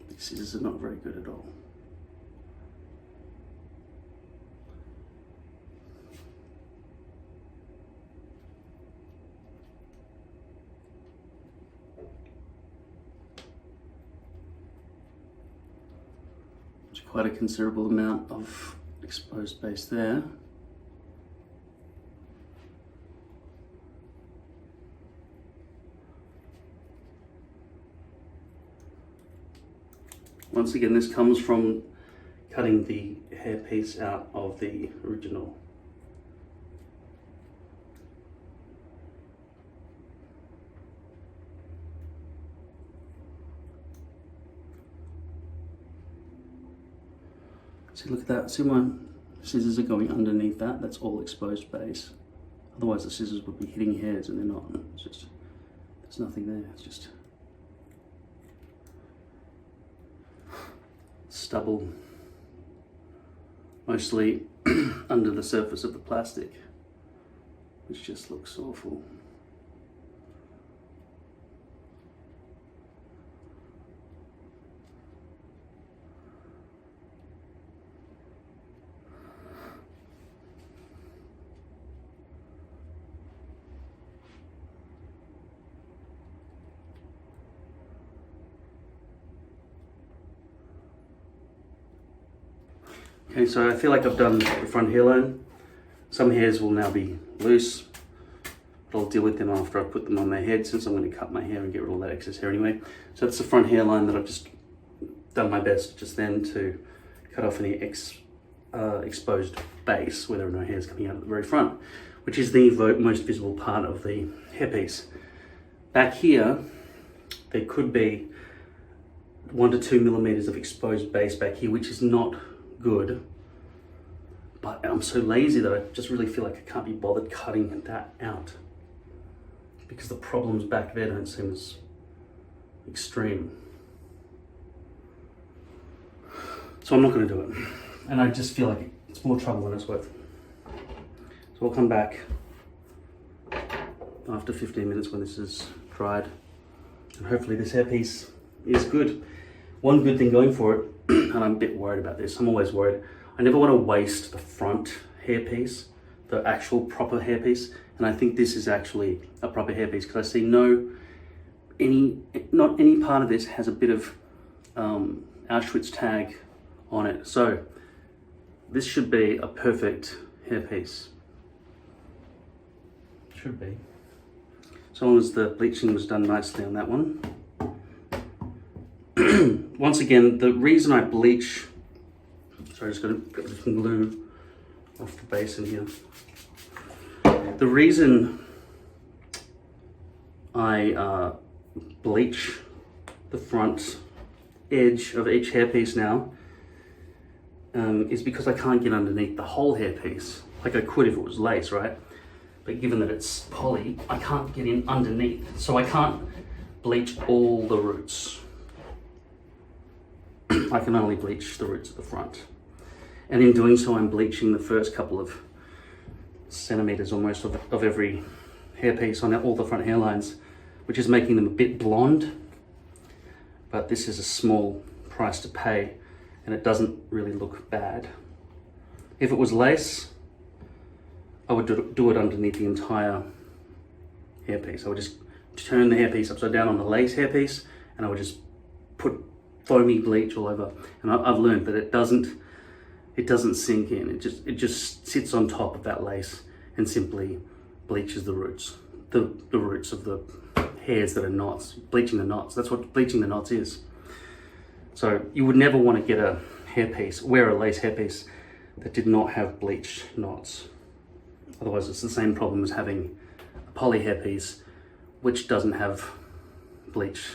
These scissors are not very good at all. Quite a considerable amount of exposed base there. Once again, this comes from cutting the hairpiece out of the original. See, look at that. See, my scissors are going underneath that. That's all exposed base. Otherwise the scissors would be hitting hairs, and they're not. It's just, there's nothing there. It's just stubble, mostly under the surface of the plastic, which just looks awful. Okay, so I feel like I've done the front hairline. Some hairs will now be loose, but I'll deal with them after I put them on my head, since I'm going to cut my hair and get rid of all that excess hair anyway. So that's the front hairline that I've just done my best just then to cut off any exposed base where there are no hairs coming out at the very front, which is the most visible part of the hairpiece. Back here, there could be 1 to 2 millimeters of exposed base back here, which is not good, but I'm so lazy that I just really feel like I can't be bothered cutting that out because the problems back there don't seem as extreme. So I'm not going to do it, and I just feel like it's more trouble than it's worth. So I'll come back after 15 minutes when this is dried, and hopefully this hairpiece is good. One good thing going for it, and I'm a bit worried about this, I'm always worried, I never want to waste the front hairpiece, the actual proper hairpiece, and I think this is actually a proper hairpiece because I see not any part of this has a bit of Auschwitz tag on it. So this should be a perfect hairpiece. Should be. So long as the bleaching was done nicely on that one. Once again, the reason I bleach, sorry, just got to get some glue off the basin here. The reason I bleach the front edge of each hairpiece now is because I can't get underneath the whole hairpiece. Like I could if it was lace, right? But given that it's poly, I can't get in underneath. So I can't bleach all the roots. I can only bleach the roots at the front. And in doing so, I'm bleaching the first couple of centimeters almost of every hairpiece on all the front hairlines, which is making them a bit blonde. But this is a small price to pay, and it doesn't really look bad. If it was lace, I would do it underneath the entire hairpiece. I would just turn the hairpiece upside down on the lace hairpiece, and I would just put foamy bleach all over. And I've learned that it doesn't sink in. It just sits on top of that lace and simply bleaches the roots, the roots of the hairs that are knots, bleaching the knots. That's what bleaching the knots is. So you would never want to get a hairpiece, wear a lace hairpiece that did not have bleached knots. Otherwise it's the same problem as having a poly hairpiece which doesn't have bleach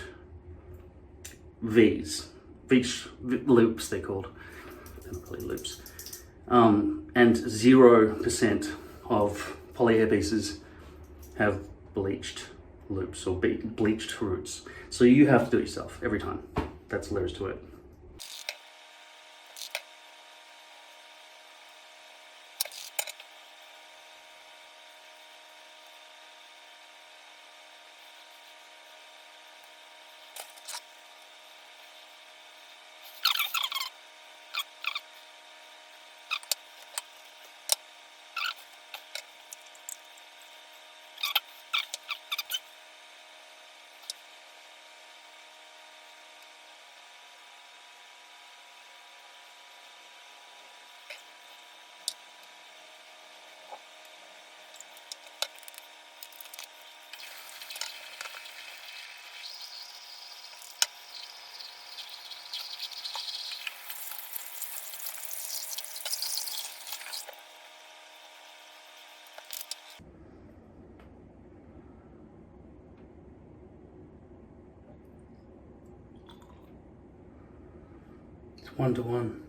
loops, they're called. They're not really loops. And 0% of poly hairpieces have bleached loops or bleached roots. So you have to do it yourself every time. That's all there is to it. It's 1-to-1.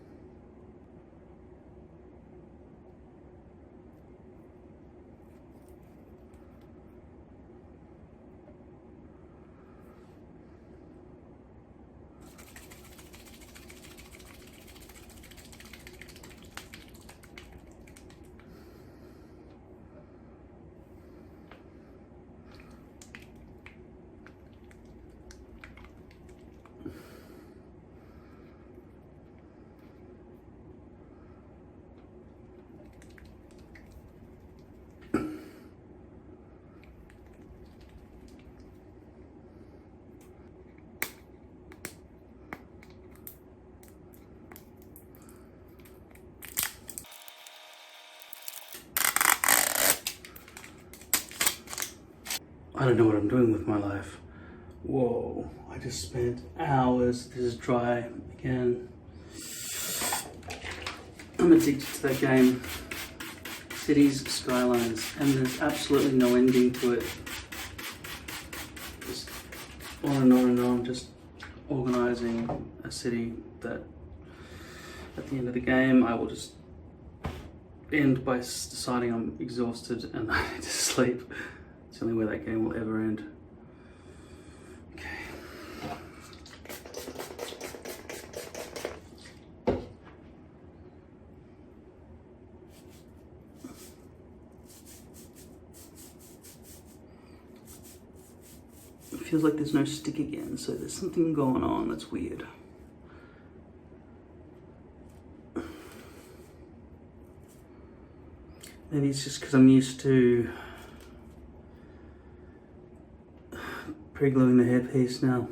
I don't know what I'm doing with my life. Whoa, I just spent hours. This is dry again. I'm addicted to that game. Cities, skylines, and there's absolutely no ending to it. Just on and on and on, just organizing a city that at the end of the game I will just end by deciding I'm exhausted and I need to sleep. It's the only way that game will ever end. Okay. It feels like there's no stick again, so there's something going on that's weird. Maybe it's just because I'm used to pre-gluing the hairpiece now,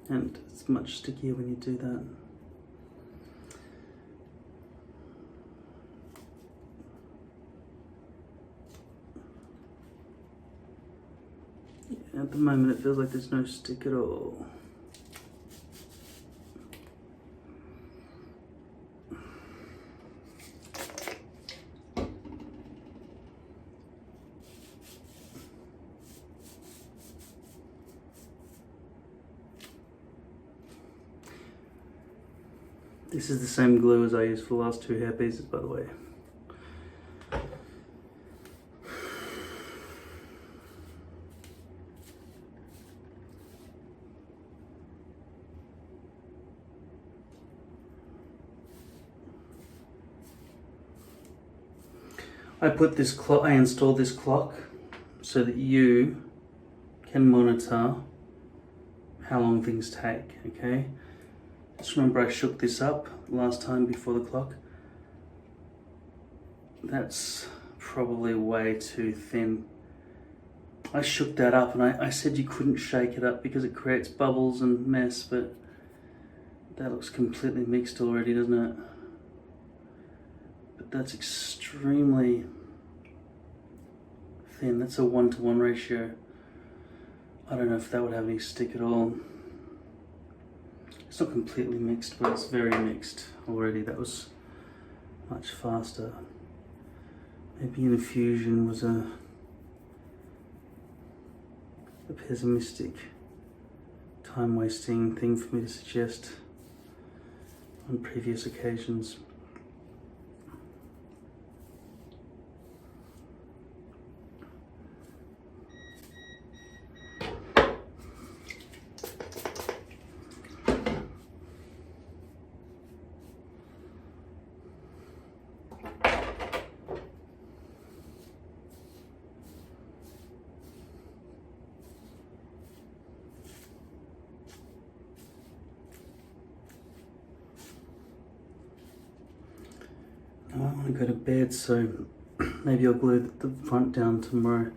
and it's much stickier when you do that. Yeah, at the moment it feels like there's no stick at all. This is the same glue as I used for the last two hair pieces, by the way. I installed this clock so that you can monitor how long things take, okay? Just remember I shook this up last time before the clock. That's probably way too thin. I shook that up and I said you couldn't shake it up because it creates bubbles and mess, but that looks completely mixed already, doesn't it? But that's extremely thin. That's a 1-to-1 ratio. I don't know if that would have any stick at all. It's not completely mixed, but it's very mixed already. That was much faster. Maybe an infusion was a pessimistic, time-wasting thing for me to suggest on previous occasions. might want to go to bed, so maybe I'll glue the front down tomorrow.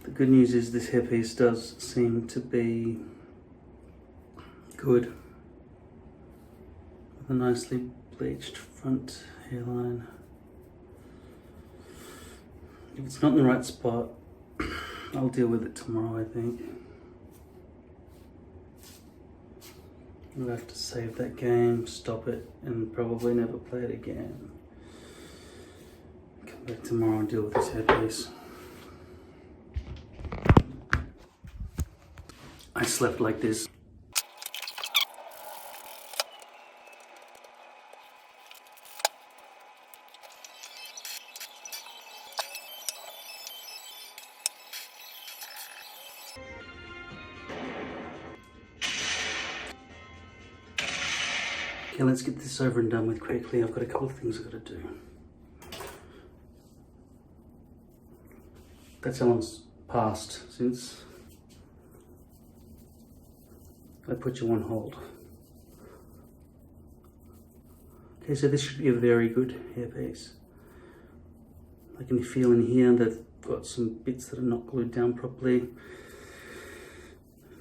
The good news is this hairpiece does seem to be good, with a nicely bleached front hairline. If it's not in the right spot, I'll deal with it tomorrow, I think. I'll have to save that game, stop it, and probably never play it again. Come back tomorrow and deal with this hairpiece. I slept like this. Okay, let's get this over and done with quickly. I've got a couple of things I've got to do. That's how long's passed since I put you on hold. Okay, so this should be a very good hairpiece. I can feel in here they've got some bits that are not glued down properly.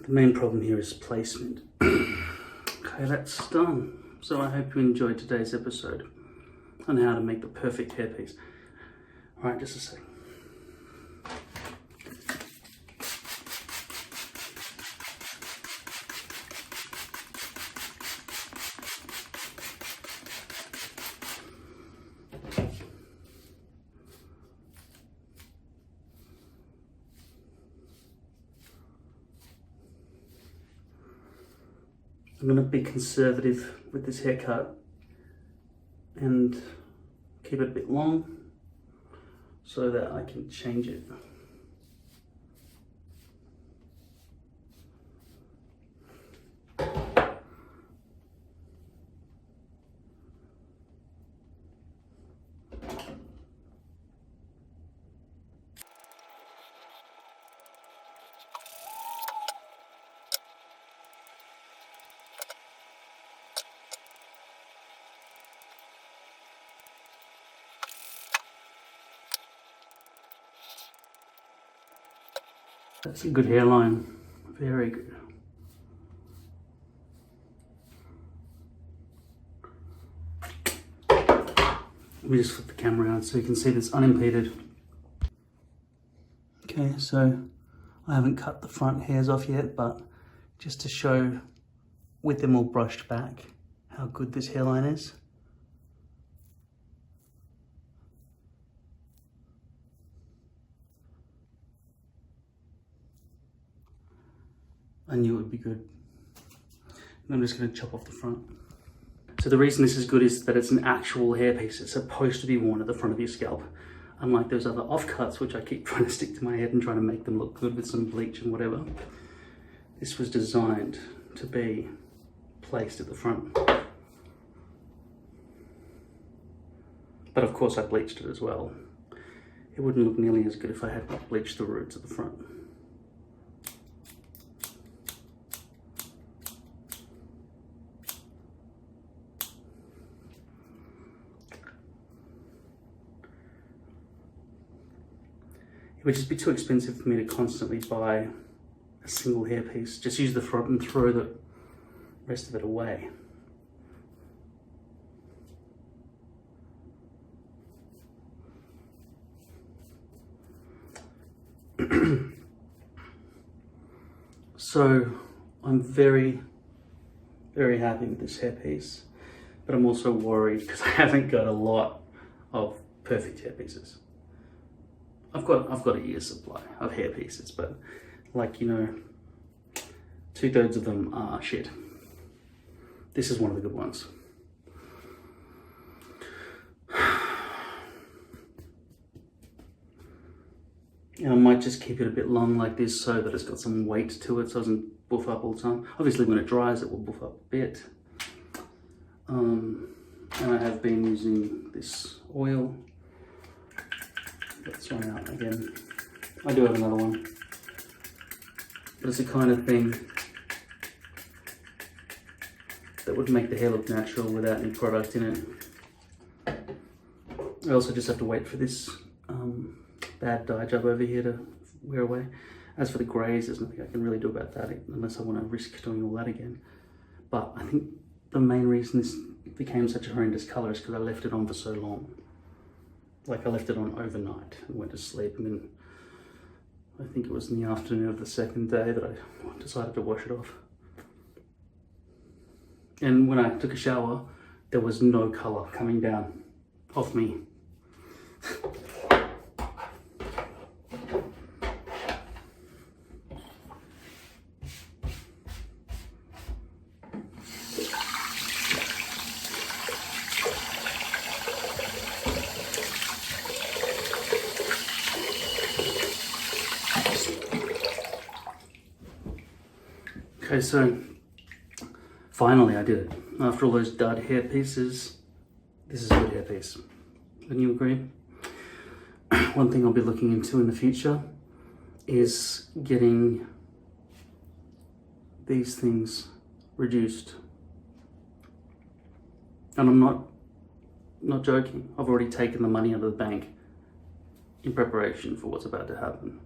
The main problem here is placement. Okay, that's done. So I hope you enjoyed today's episode on how to make the perfect hairpiece. All right, just a sec. I'm going to be conservative with this haircut and keep it a bit long so that I can change it. That's a good hairline, very good. Let me just flip the camera around so you can see this unimpeded. Okay, so I haven't cut the front hairs off yet, but just to show with them all brushed back how good this hairline is. I knew it would be good. And I'm just going to chop off the front. So the reason this is good is that it's an actual hairpiece. It's supposed to be worn at the front of your scalp. Unlike those other offcuts, which I keep trying to stick to my head and trying to make them look good with some bleach and whatever. This was designed to be placed at the front. But of course I bleached it as well. It wouldn't look nearly as good if I had not bleached the roots at the front. It would just be too expensive for me to constantly buy a single hairpiece. Just use the front and throw the rest of it away. So I'm very, very happy with this hairpiece, but I'm also worried because I haven't got a lot of perfect hairpieces. I've got a year's supply of hairpieces, but like, you know, 2/3 of them are shit. This is one of the good ones. And I might just keep it a bit long like this so that it's got some weight to it so it doesn't buff up all the time. Obviously when it dries it will buff up a bit. And I have been using this oil. Let's run out again. I do have another one. But it's the kind of thing that would make the hair look natural without any product in it. I also just have to wait for this bad dye job over here to wear away. As for the greys, there's nothing I can really do about that unless I want to risk doing all that again. But I think the main reason this became such a horrendous colour is because I left it on for so long. Like I left it on overnight and went to sleep, and then I think it was in the afternoon of the second day that I decided to wash it off. And when I took a shower, there was no colour coming down off me. Okay, so finally I did it. After all those dud hair pieces, this is a good hairpiece. Wouldn't you agree? One thing I'll be looking into in the future is getting these things reduced. And I'm not joking. I've already taken the money out of the bank in preparation for what's about to happen.